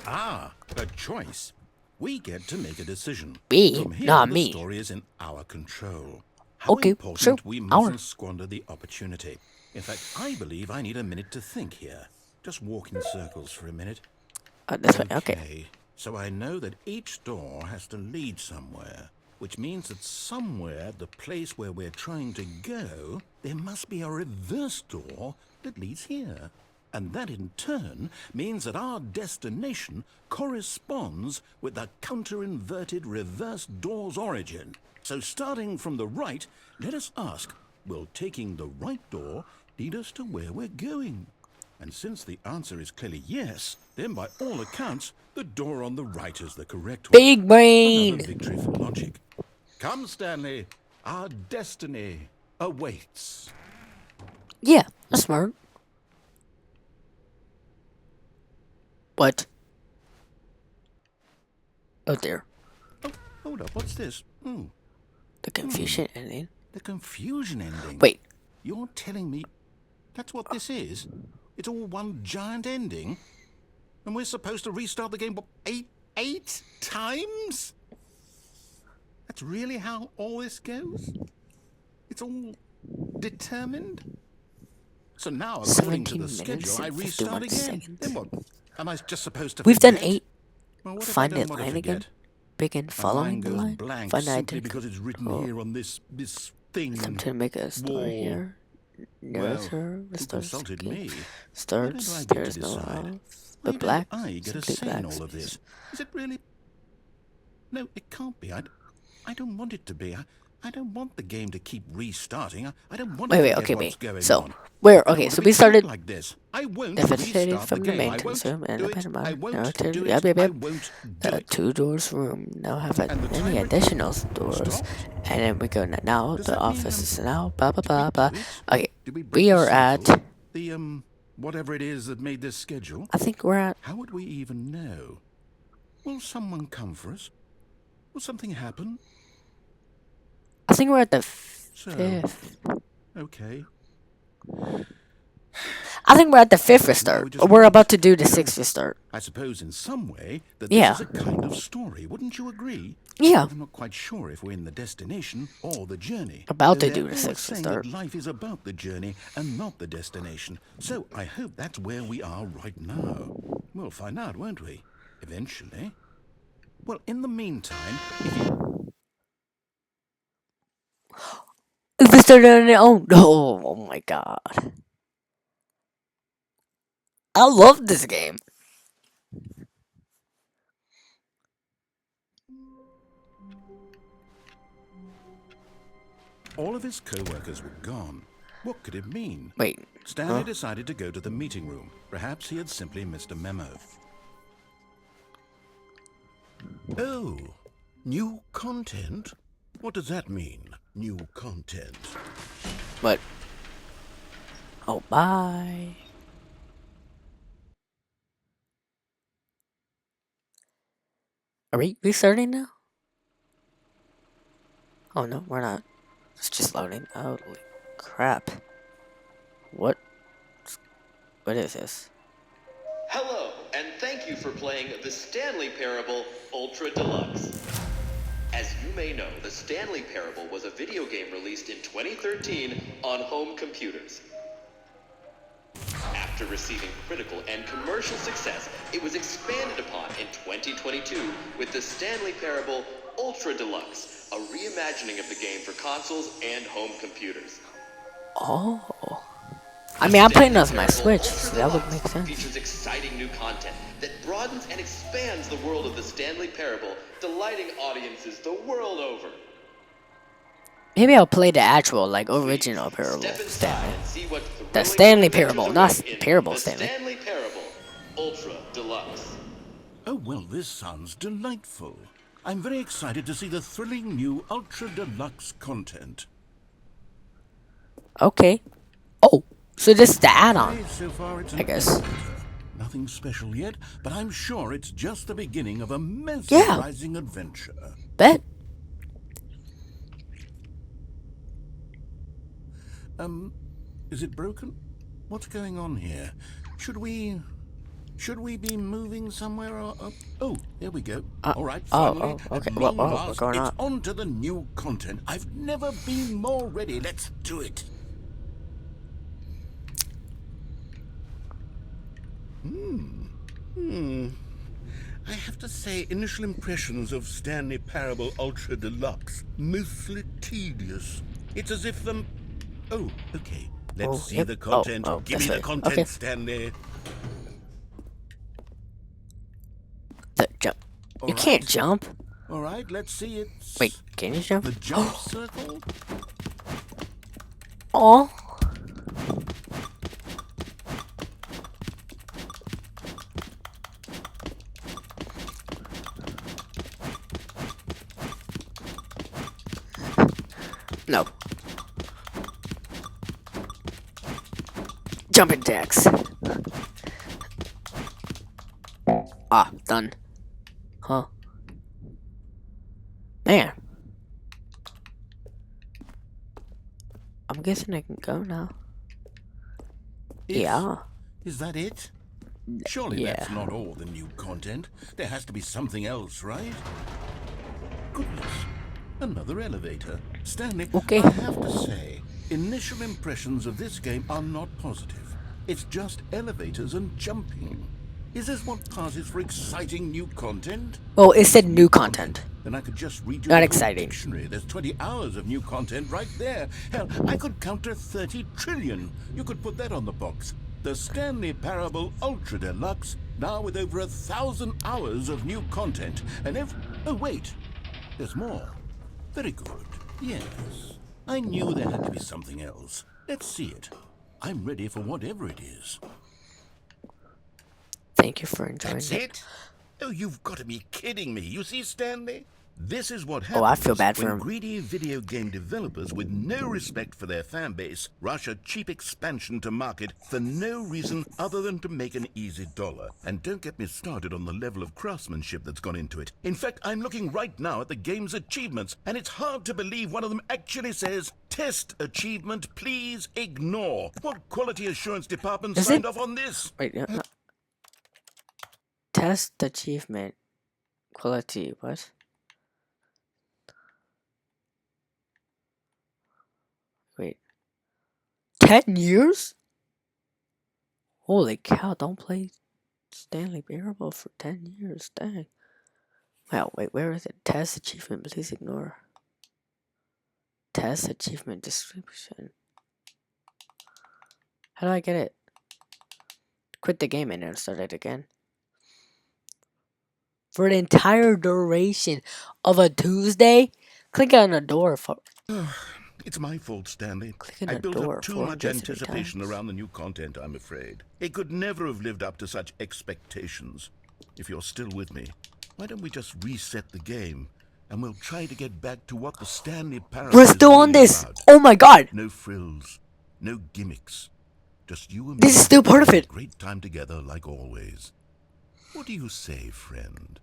Ah, a choice. We get to make a decision. Me, From here, not the me. story is in our control. How Okay, important sure, we our. mustn't squander the opportunity. In fact, I believe I need a minute to think here. Just walk in circles for a minute. This way. Okay. So I know that each door has to lead somewhere, which means that somewhere at the place where we're trying to go, there must be a reverse door that leads here. And that in turn means that our destination corresponds with the counter-inverted reverse door's origin. So starting from the right, let us ask, will taking the right door lead us to where we're going? And since the answer is clearly yes, then by all accounts, the door on the right is the correct one. Big brain. Another victory for logic. Come, Stanley. Our destiny awaits. Yeah, that's smart. What? Oh dear. Oh, hold up. What's this? The confusion ending. The confusion ending. Wait. You're telling me that's what this is? It's all one giant ending? And we're supposed to restart the game, what, eight times? That's really how all this goes? It's all determined? So now, according to 17 the minutes schedule, I and restart 51 again. seconds. Then what? Am I just supposed to We've done forget? 8. Well, what if I Find don't it want to line again. forget? Begin My following mind the goes line. blank Find simply identical. because it's written here on this thing. Attempt to make a story wall. here. Narrator. Who Restores consulted game. me? Starts. Why don't I get There's to no decide? off. Why The black. don't I get a Simply say in black all of space. this? Is it really? No, it can't be. I don't want it to be. I don't want the game to keep restarting. I don't want to Wait, forget okay, what's wait. going So, on. where? I don't Okay, want so to be we started like this. I won't devastated restart from the game. I maintenance won't room and do the it. Panama I won't narrator. do Yep, it. yep, I yep. won't do The it. 2 doors room now have And the many timer additional doors. stopped. And then we go now. Does The that mean, office is now. Blah blah did we blah blah. do it? Okay, Did we break we the are at. cycle? The whatever it is that made this schedule. I think we're at. How would we even know? Will someone come for us? Will something happen? I think we're at the So, 5th. okay. I think we're at the 5th Now restart. we just We're wait. about to do the 6th restart. I suppose in some way that Yeah. this is a kind of story. Wouldn't you agree? Yeah. I'm not quite sure if we're in the destination or the journey. About to They're do the always 6th saying restart. that life is about the journey and not the destination. So I hope that's where we are right now. We'll find out, won't we? Eventually. Well, in the meantime, if you... If we started on it, oh my god. I love this game. All of his co-workers were gone. What could it mean? Wait. Stanley decided to go to the meeting room. Perhaps he had simply missed a memo. Oh, new content? What does that mean, new content? But. Oh, bye. Are we restarting now? Oh no, we're not. It's just loading. Holy crap. What is this? Hello, and thank you for playing the Stanley Parable Ultra Deluxe. As you may know, the Stanley Parable was a video game released in 2013 on home computers. After receiving critical and commercial success, it was expanded upon in 2022 with the Stanley Parable Ultra Deluxe, a reimagining of the game for consoles and home computers. Oh. I mean, I'm playing this on my Switch, so that would make sense. Features exciting new content that broadens and expands the world of the Stanley Parable, delighting audiences the world over. Maybe I'll play the actual, like, original Parable Stanley. The Stanley Parable, not Parable Stanley. Stanley Parable Ultra Deluxe. Oh, well, this sounds delightful. I'm very excited to see the thrilling new Ultra Deluxe content. Okay. Oh, so this is the add-on. Okay, so far it's I guess. Nothing special yet, but I'm sure it's just the beginning of a mesmerizing adventure. Bet. Is it broken? What's going on here? Should we be moving somewhere? Or, oh, there we go. All right, finally, okay. at long What's last, going on? it's on to the new content. I've never been more ready. Let's do it. I have to say, initial impressions of Stanley Parable Ultra Deluxe, mostly tedious. It's as if the... Oh, okay. Let's see the content. Give me the content, okay. Stanley. The jump. You can't jump. All right, let's see it. Wait, can you jump? The jump circle? Oh. No. Jumping jacks. Ah, done. Huh. Man. I'm guessing I can go now. Is that it? Surely Yeah. that's not all the new content. There has to be something else, right? Goodness. Another elevator. Stanley, Okay. I have to say, initial impressions of this game are not positive. It's just elevators and jumping. Is this what passes for exciting new content? Well, it said new content. Then I could just read you Not the exciting. dictionary. There's 20 hours of new content right there. Hell, I could count to 30 trillion. You could put that on the box. The Stanley Parable Ultra Deluxe, now with over 1,000 hours of new content. And oh, wait. There's more. Very good. Yes. I knew there had to be something else. Let's see it. I'm ready for whatever it is. Thank you for enjoying That's it? Oh, you've got to be kidding me. You see, Stanley? This is what happens Oh, I feel bad for when him. greedy video game developers with no respect for their fan base rush a cheap expansion to market for no reason other than to make an easy dollar. And don't get me started on the level of craftsmanship that's gone into it. In fact, I'm looking right now at the game's achievements, and it's hard to believe one of them actually says, "Test achievement, please ignore." What quality assurance department Is signed it- off on this? Wait, no. Test achievement. Quality, what? Wait. 10 years? Holy cow, don't play Stanley Parable for 10 years, dang. Wow, wait, where is it? Test achievement, please ignore. Test achievement description. How do I get it? Quit the game and then start it again. For the entire duration of a Tuesday, click on the door for... It's my fault, Stanley. Clicking I the built door up too much 403 anticipation times. around the new content, I'm afraid. It could never have lived up to such expectations. If you're still with me, why don't we just reset the game, and we'll try to get back to what the Stanley Parable We're is still on really this. about. Oh my god. No frills, no gimmicks. Just you and me. This is still part of having it. a great time together like always. What do you say, friend?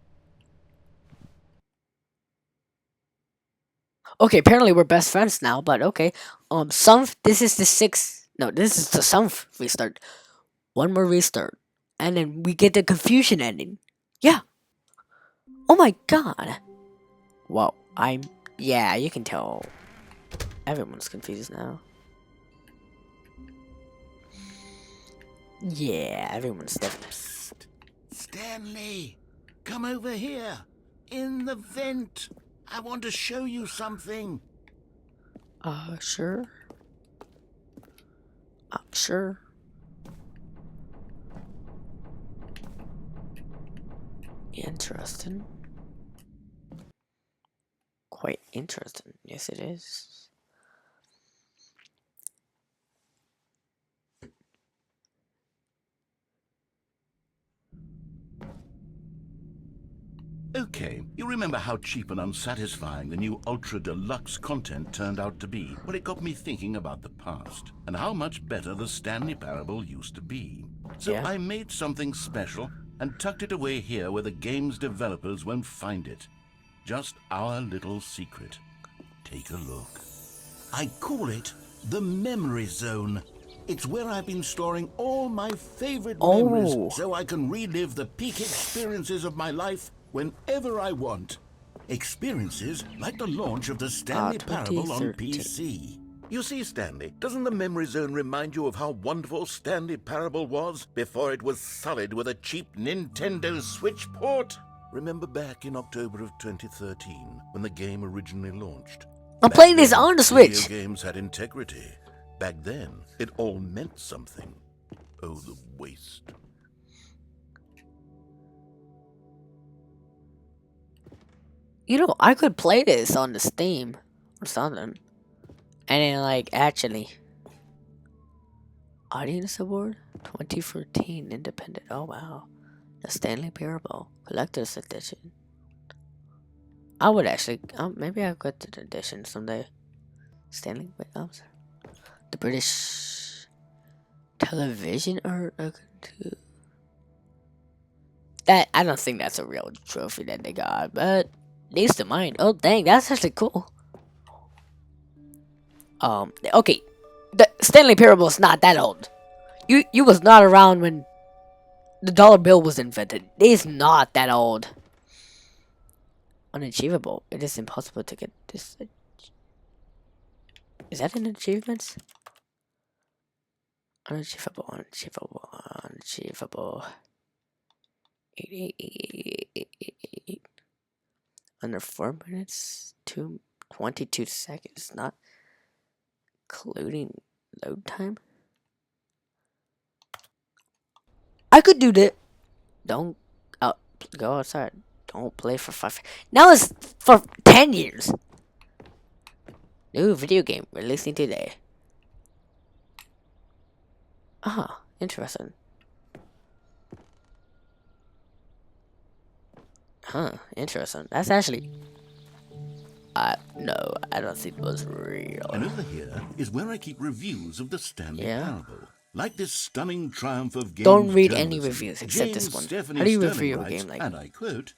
Okay, apparently we're best friends now, but okay. This is the 6th. No, this is the 7th restart. One more restart. And then we get the confusion ending. Yeah. Oh my god. Wow, yeah, you can tell. Everyone's confused now. Yeah, everyone's definitely. Psst. Stanley, come over here. In the vent. I want to show you something. Sure. Sure. Interesting. Quite interesting. Yes, it is. Okay, you remember how cheap and unsatisfying the new Ultra Deluxe content turned out to be? Well, it got me thinking about the past, and how much better the Stanley Parable used to be. So Yeah. I made something special and tucked it away here where the game's developers won't find it. Just our little secret. Take a look. I call it the Memory Zone. It's where I've been storing all my favorite memories so I can relive the peak experiences of my life whenever I want. Experiences like the launch of the Stanley Parable on 2013. PC. You see, Stanley, doesn't the Memory Zone remind you of how wonderful Stanley Parable was before it was sullied with a cheap Nintendo Switch port? Remember back in October of 2013 when the game originally launched? I'm Back playing this then, on the video Switch. games had integrity. Back then, it all meant something. Oh, the waste. You know, I could play this on the Steam or something. And then, like, actually. Audience Award 2014 Independent. Oh, wow. The Stanley Parable Collector's Edition. I would actually. Maybe I'll get the edition someday. Stanley. Wait, I'm sorry. The British television art. That I don't think that's a real trophy that they got, but needs to mine. Oh dang, that's actually cool. Okay, the Stanley Parable is not that old. You was not around when the dollar bill was invented. It's not that old. Unachievable. It is impossible to get this. Is that an achievement? Unachievable. Unachievable. 8. Under 4 minutes, 22 seconds, not including load time. I could do that. Don't go outside. Don't play for 5. Now it's for 10 years. New video game releasing today. Ah, interesting. Huh, interesting. That's actually. No, I don't think it was real. And over here is where I keep reviews of the Stanley Parable. Like this stunning triumph of games Don't read any journalism, reviews except this James one. Stephanie How do you Sterling review a writes, game like? and I quote,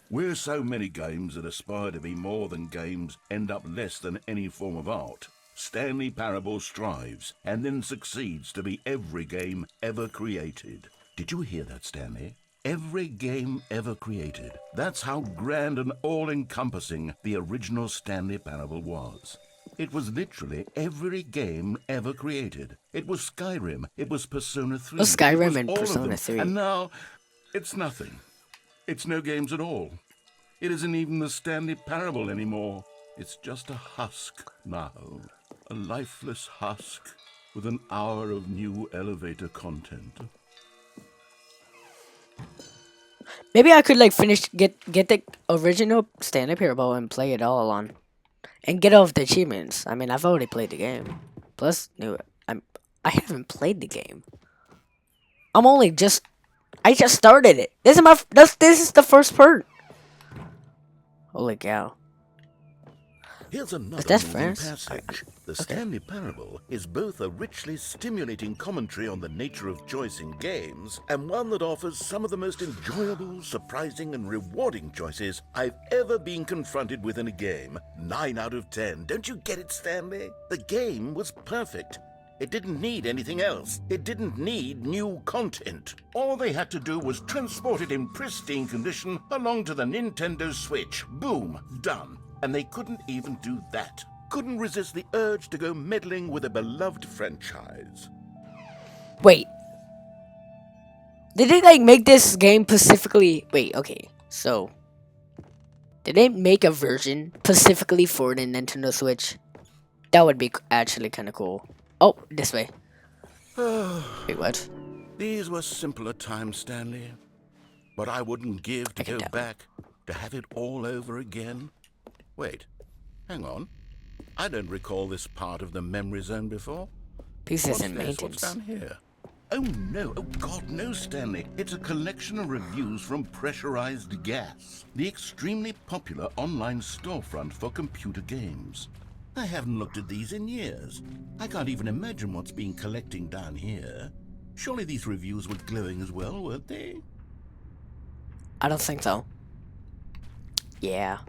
"Where so many games that aspire to be more than games end up less than any form of art, Stanley Parable strives and then succeeds to be every game ever created." Did you hear that, Stanley? Every game ever created. That's how grand and all-encompassing the original Stanley Parable was. It was literally every game ever created. It was Skyrim. It was Persona 3. Oh, Skyrim it was and all of Persona them. 3. And now, it's nothing. It's no games at all. It isn't even the Stanley Parable anymore. It's just a husk now. A lifeless husk with an hour of new elevator content. Maybe I could like get the original Stanley Parable and play it all on and get all of the achievements. I mean, I've already played the game. Plus, I haven't played the game. I just started it. This is the first part. Holy cow! Here's another that moving France? passage. The Stanley Parable is both a richly stimulating commentary on the nature of choice in games and one that offers some of the most enjoyable, surprising, and rewarding choices I've ever been confronted with in a game. 9 out of 10. Don't you get it, Stanley? The game was perfect. It didn't need anything else. It didn't need new content. All they had to do was transport it in pristine condition along to the Nintendo Switch. Boom, done. And they couldn't even do that. Couldn't resist the urge to go meddling with a beloved franchise. Wait, did they like make this game specifically? Wait, okay, so did they make a version specifically for the Nintendo Switch? That would be actually kind of cool. Oh, this way. Wait, what? These were simpler times, Stanley. But I wouldn't give to go back, to have it all over again. Wait, hang on. I don't recall this part of the memory zone before. Pieces and What's maintenance. down here? Oh no, oh God, no, Stanley. It's a collection of reviews from Pressurized Gas, the extremely popular online storefront for computer games. I haven't looked at these in years. I can't even imagine what's been collecting down here. Surely these reviews were glowing as well, weren't they? I don't think so. Yeah.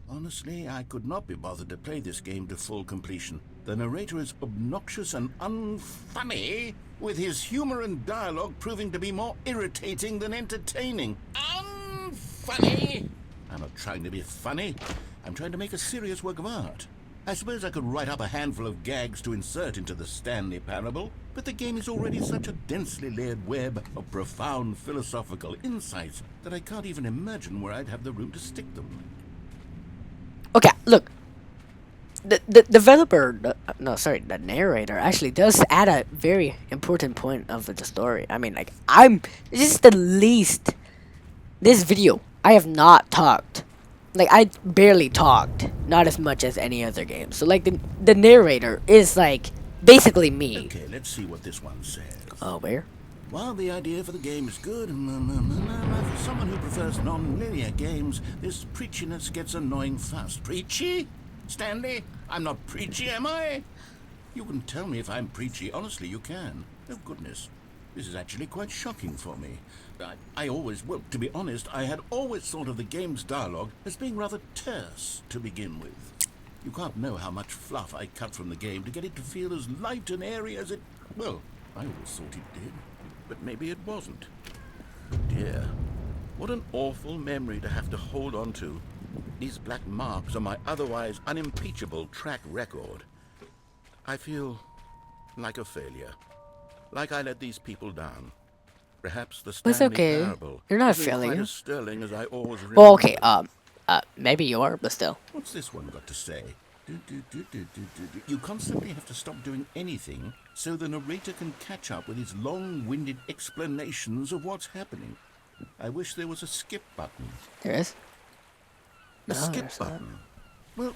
Honestly, I could not be bothered to play this game to full completion. The narrator is obnoxious and unfunny, with his humor and dialogue proving to be more irritating than entertaining. Unfunny! I'm not trying to be funny. I'm trying to make a serious work of art. I suppose I could write up a handful of gags to insert into the Stanley Parable, but the game is already such a densely layered web of profound philosophical insights that I can't even imagine where I'd have the room to stick them. Okay, look. The developer, the narrator actually does add a very important point of the story. I mean, like, this is the least, this video, I have not talked. Like, I barely talked, not as much as any other game. So, like, the narrator is, like, basically me. Okay, let's see what this one says. Oh, where? While the idea for the game is good, for someone who prefers non-linear games, this preachiness gets annoying fast. Preachy? Stanley? I'm not preachy, am I? You can tell me if I'm preachy. Honestly, you can. Oh, goodness. This is actually quite shocking for me. Well, to be honest, I had always thought of the game's dialogue as being rather terse to begin with. You can't know how much fluff I cut from the game to get it to feel as light and airy as it... Well, I always thought it did. But maybe it wasn't. Dear, what an awful memory to have to hold on to. These black marks on my otherwise unimpeachable track record. I feel like a failure. Like I let these people down. Perhaps the Stanley Parable You're not a isn't quite failure. as sterling as I always remember. Well, okay, maybe you are, but still. What's this one got to say? You constantly have to stop doing anything so the narrator can catch up with his long-winded explanations of what's happening. I wish there was a skip button. There is? A skip button? Well,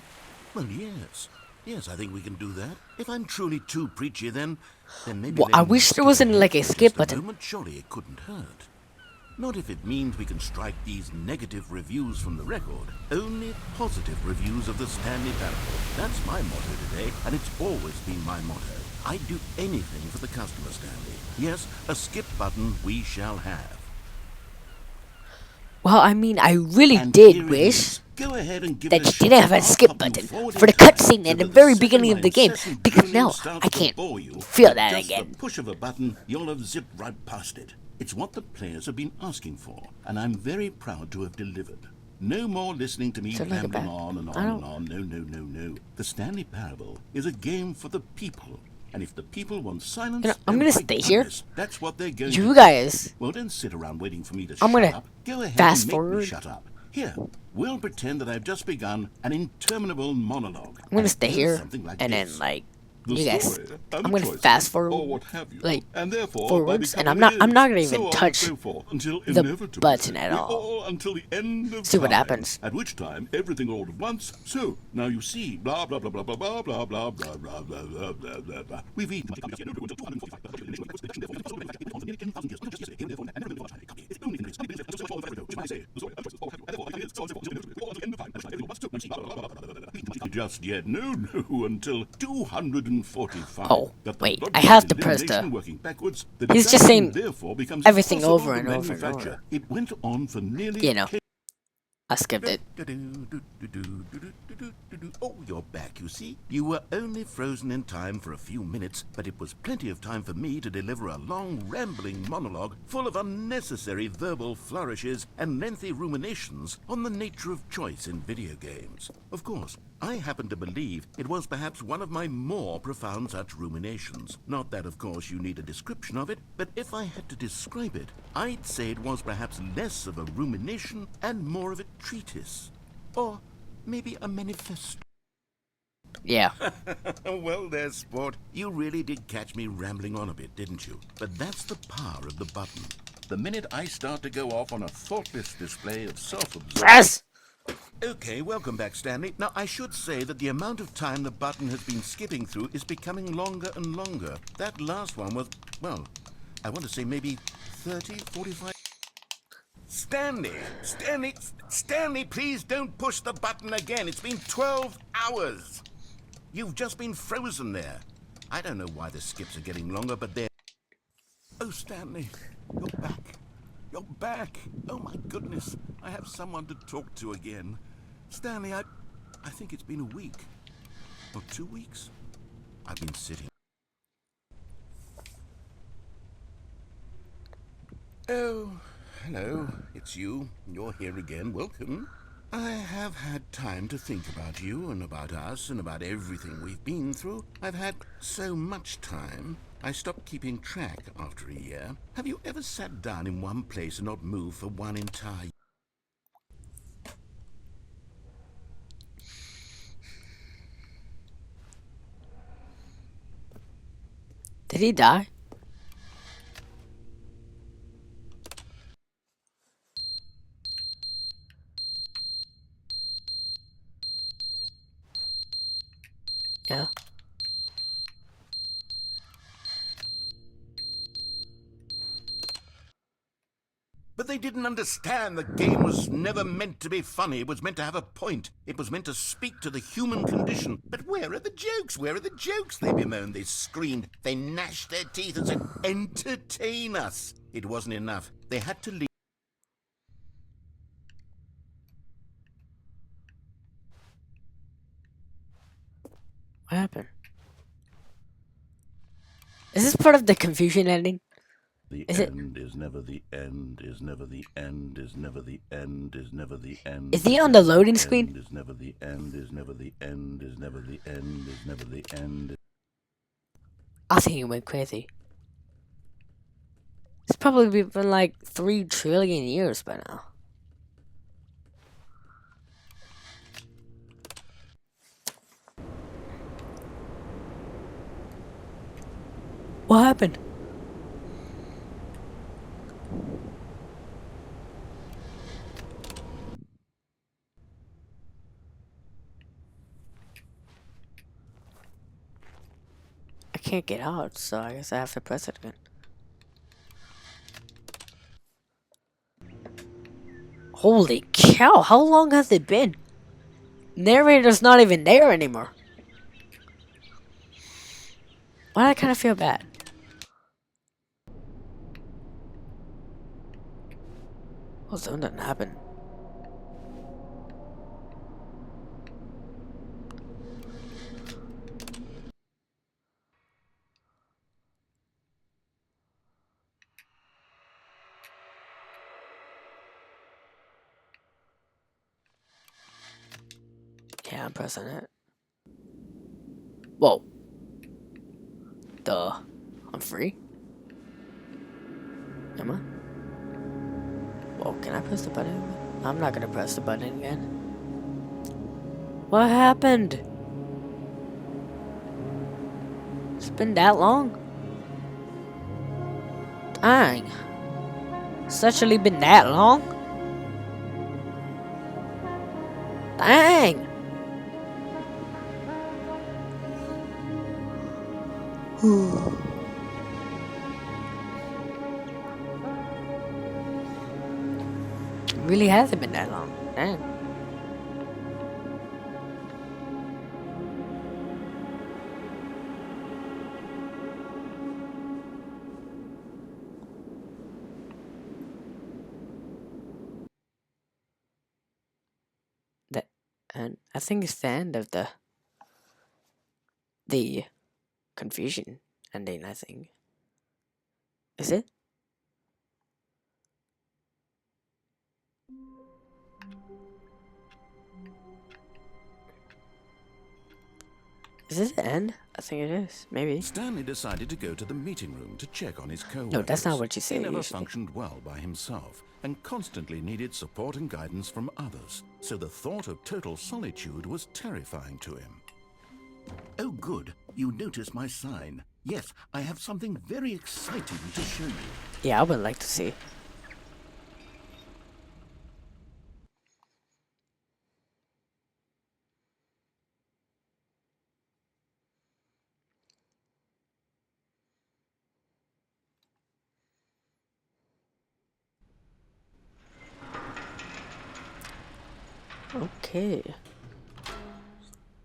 yes. Yes, I think we can do that. If I'm truly too preachy, then maybe... Well, I wish there wasn't like a skip button. Moment, surely it couldn't hurt. Not if it means we can strike these negative reviews from the record. Only positive reviews of the Stanley Parable. That's my motto today, and it's always been my motto. I'd do anything for the customer, Stanley. Yes, a skip button we shall have. Well, I mean, I really did wish Go ahead and give that it a you shot. didn't have a I'll skip pop you button forward for the in time cutscene at so the that very second beginning of my the game, incessant because drilling now starts I to can't bore you, feel with that just again. the push of a button, you'll have zipped right past it. It's what the players have been asking for, and I'm very proud to have delivered. No more listening to me So look at rambling that. on and on and on. No. The Stanley Parable is a game for the people. And if the people want silence, You know, I'm then gonna by stay here. goodness, that's what they're going to You do. guys, Well, don't sit around waiting for me to I'm shut gonna up. Go ahead fast and make forward. me shut up. Here, we'll pretend that I've just begun an interminable monologue. I'm gonna And it stay goes here something like and this. then like the You guys, story, and I'm the gonna choices, fast forward, or what have you. like, And therefore, forwards, by and I'm becoming not it gonna is, even so on and touch so forth, until the inevitably button at we all. until the end of See what time, happens. at which time everything all at once. So now you see, blah blah blah blah blah blah blah blah blah blah blah blah blah blah blah. We've eaten just yet. No, until 245. Oh, That the wait, I logic have of to press the- elimination working backwards, the He's just saying deduction therefore becomes everything impossible over to and over and manufacture. over. It went on for nearly You know, I skipped it. Oh, you're back, you see. You were only frozen in time for a few minutes, but it was plenty of time for me to deliver a long, rambling monologue full of unnecessary verbal flourishes and lengthy ruminations on the nature of choice in video games. Of course, I happen to believe it was perhaps one of my more profound such ruminations. Not that, of course, you need a description of it, but if I had to describe it, I'd say it was perhaps less of a rumination and more of a treatise. Or maybe a manifesto. Yeah. Well there, sport. You really did catch me rambling on a bit, didn't you? But that's the power of the button. The minute I start to go off on a thoughtless display of self-absorption... Press! Okay, welcome back, Stanley. Now, I should say that the amount of time the button has been skipping through is becoming longer and longer. That last one was, well, I want to say maybe 30, 45... Stanley, please don't push the button again. It's been 12 hours. You've just been frozen there. I don't know why the skips are getting longer, but they're... Oh, Stanley, you're back. You're back. Oh, my goodness. I have someone to talk to again. Stanley, I think it's been a week. Or 2 weeks. I've been sitting... Oh... Hello, it's you. You're here again. Welcome. I have had time to think about you and about us and about everything we've been through. I've had so much time. I stopped keeping track after a year. Have you ever sat down in one place and not moved for one entire year? Did he die? Yeah. But they didn't understand the game was never meant to be funny. It was meant to have a point. It was meant to speak to the human condition. But where are the jokes? Where are the jokes? They bemoaned, they screamed, they gnashed their teeth and said, entertain us. It wasn't enough. They had to leave. What happened? Is this part of the confusion ending? The Is it- end is never the end, is never the end, is never the end, is never the end. Is he on the loading End screen? is never the end, is never the end, is never the end, is never the end. I think he went crazy. It's probably been like 3 trillion years by now. What happened? I can't get out, so I guess I have to press it again. Holy cow, how long has it been? Narrator's not even there anymore. Why do I kind of feel bad? Well, something didn't happen. Yeah, I'm pressing it. Whoa. Duh. I'm free? Am I? Whoa, can I press the button again? I'm not gonna press the button again. What happened? been that long? Dang. It's actually been that long? Dang. Really hasn't been that long. Dang. That, and I think it's the end of the confusion ending, I think. Is it? Is this the end? I think it is. Maybe. Stanley decided to go to the meeting room to check on his co-workers. No, that's not what you say He never usually. functioned well by himself and constantly needed support and guidance from others. So the thought of total solitude was terrifying to him. Oh, good. You noticed my sign. Yes, I have something very exciting to show you. Yeah, I would like to see. Okay.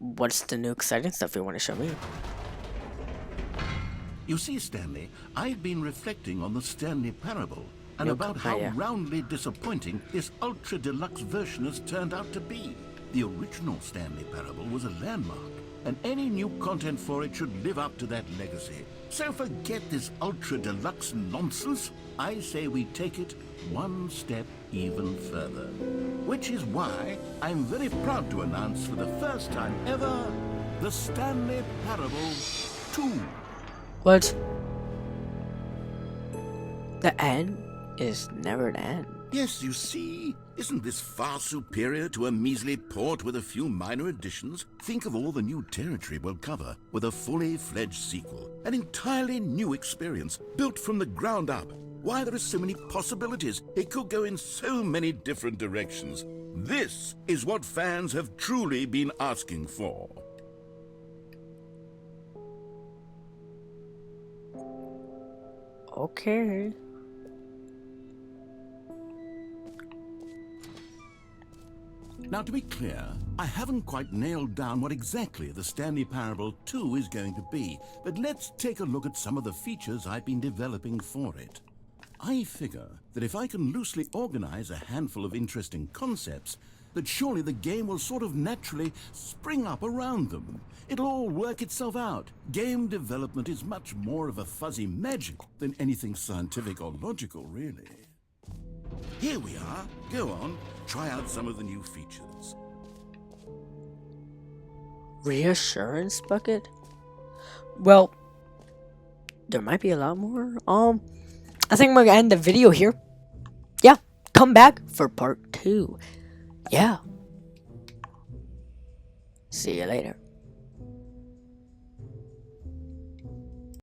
What's the new exciting stuff you want to show me? You see, Stanley, I've been reflecting on the Stanley Parable and Nope. about how yeah. roundly disappointing this ultra deluxe version has turned out to be. The original Stanley Parable was a landmark, and any new content for it should live up to that legacy. So forget this ultra deluxe nonsense. I say we take it one step even further. Which is why I'm very proud to announce for the first time ever, the Stanley Parable 2. What? The end is never the end. Yes, you see, isn't this far superior to a measly port with a few minor additions? Think of all the new territory we'll cover with a fully fledged sequel. An entirely new experience, built from the ground up. Why, there are so many possibilities. It could go in so many different directions. This is what fans have truly been asking for. Okay. Now, to be clear, I haven't quite nailed down what exactly the Stanley Parable 2 is going to be, but let's take a look at some of the features I've been developing for it. I figure that if I can loosely organize a handful of interesting concepts, that surely the game will sort of naturally spring up around them. It'll all work itself out. Game development is much more of a fuzzy magic than anything scientific or logical, really. Here we are. Go on, try out some of the new features. Reassurance bucket? Well, there might be a lot more. I think we're gonna end the video here. Yeah, come back for part 2. Yeah. See you later.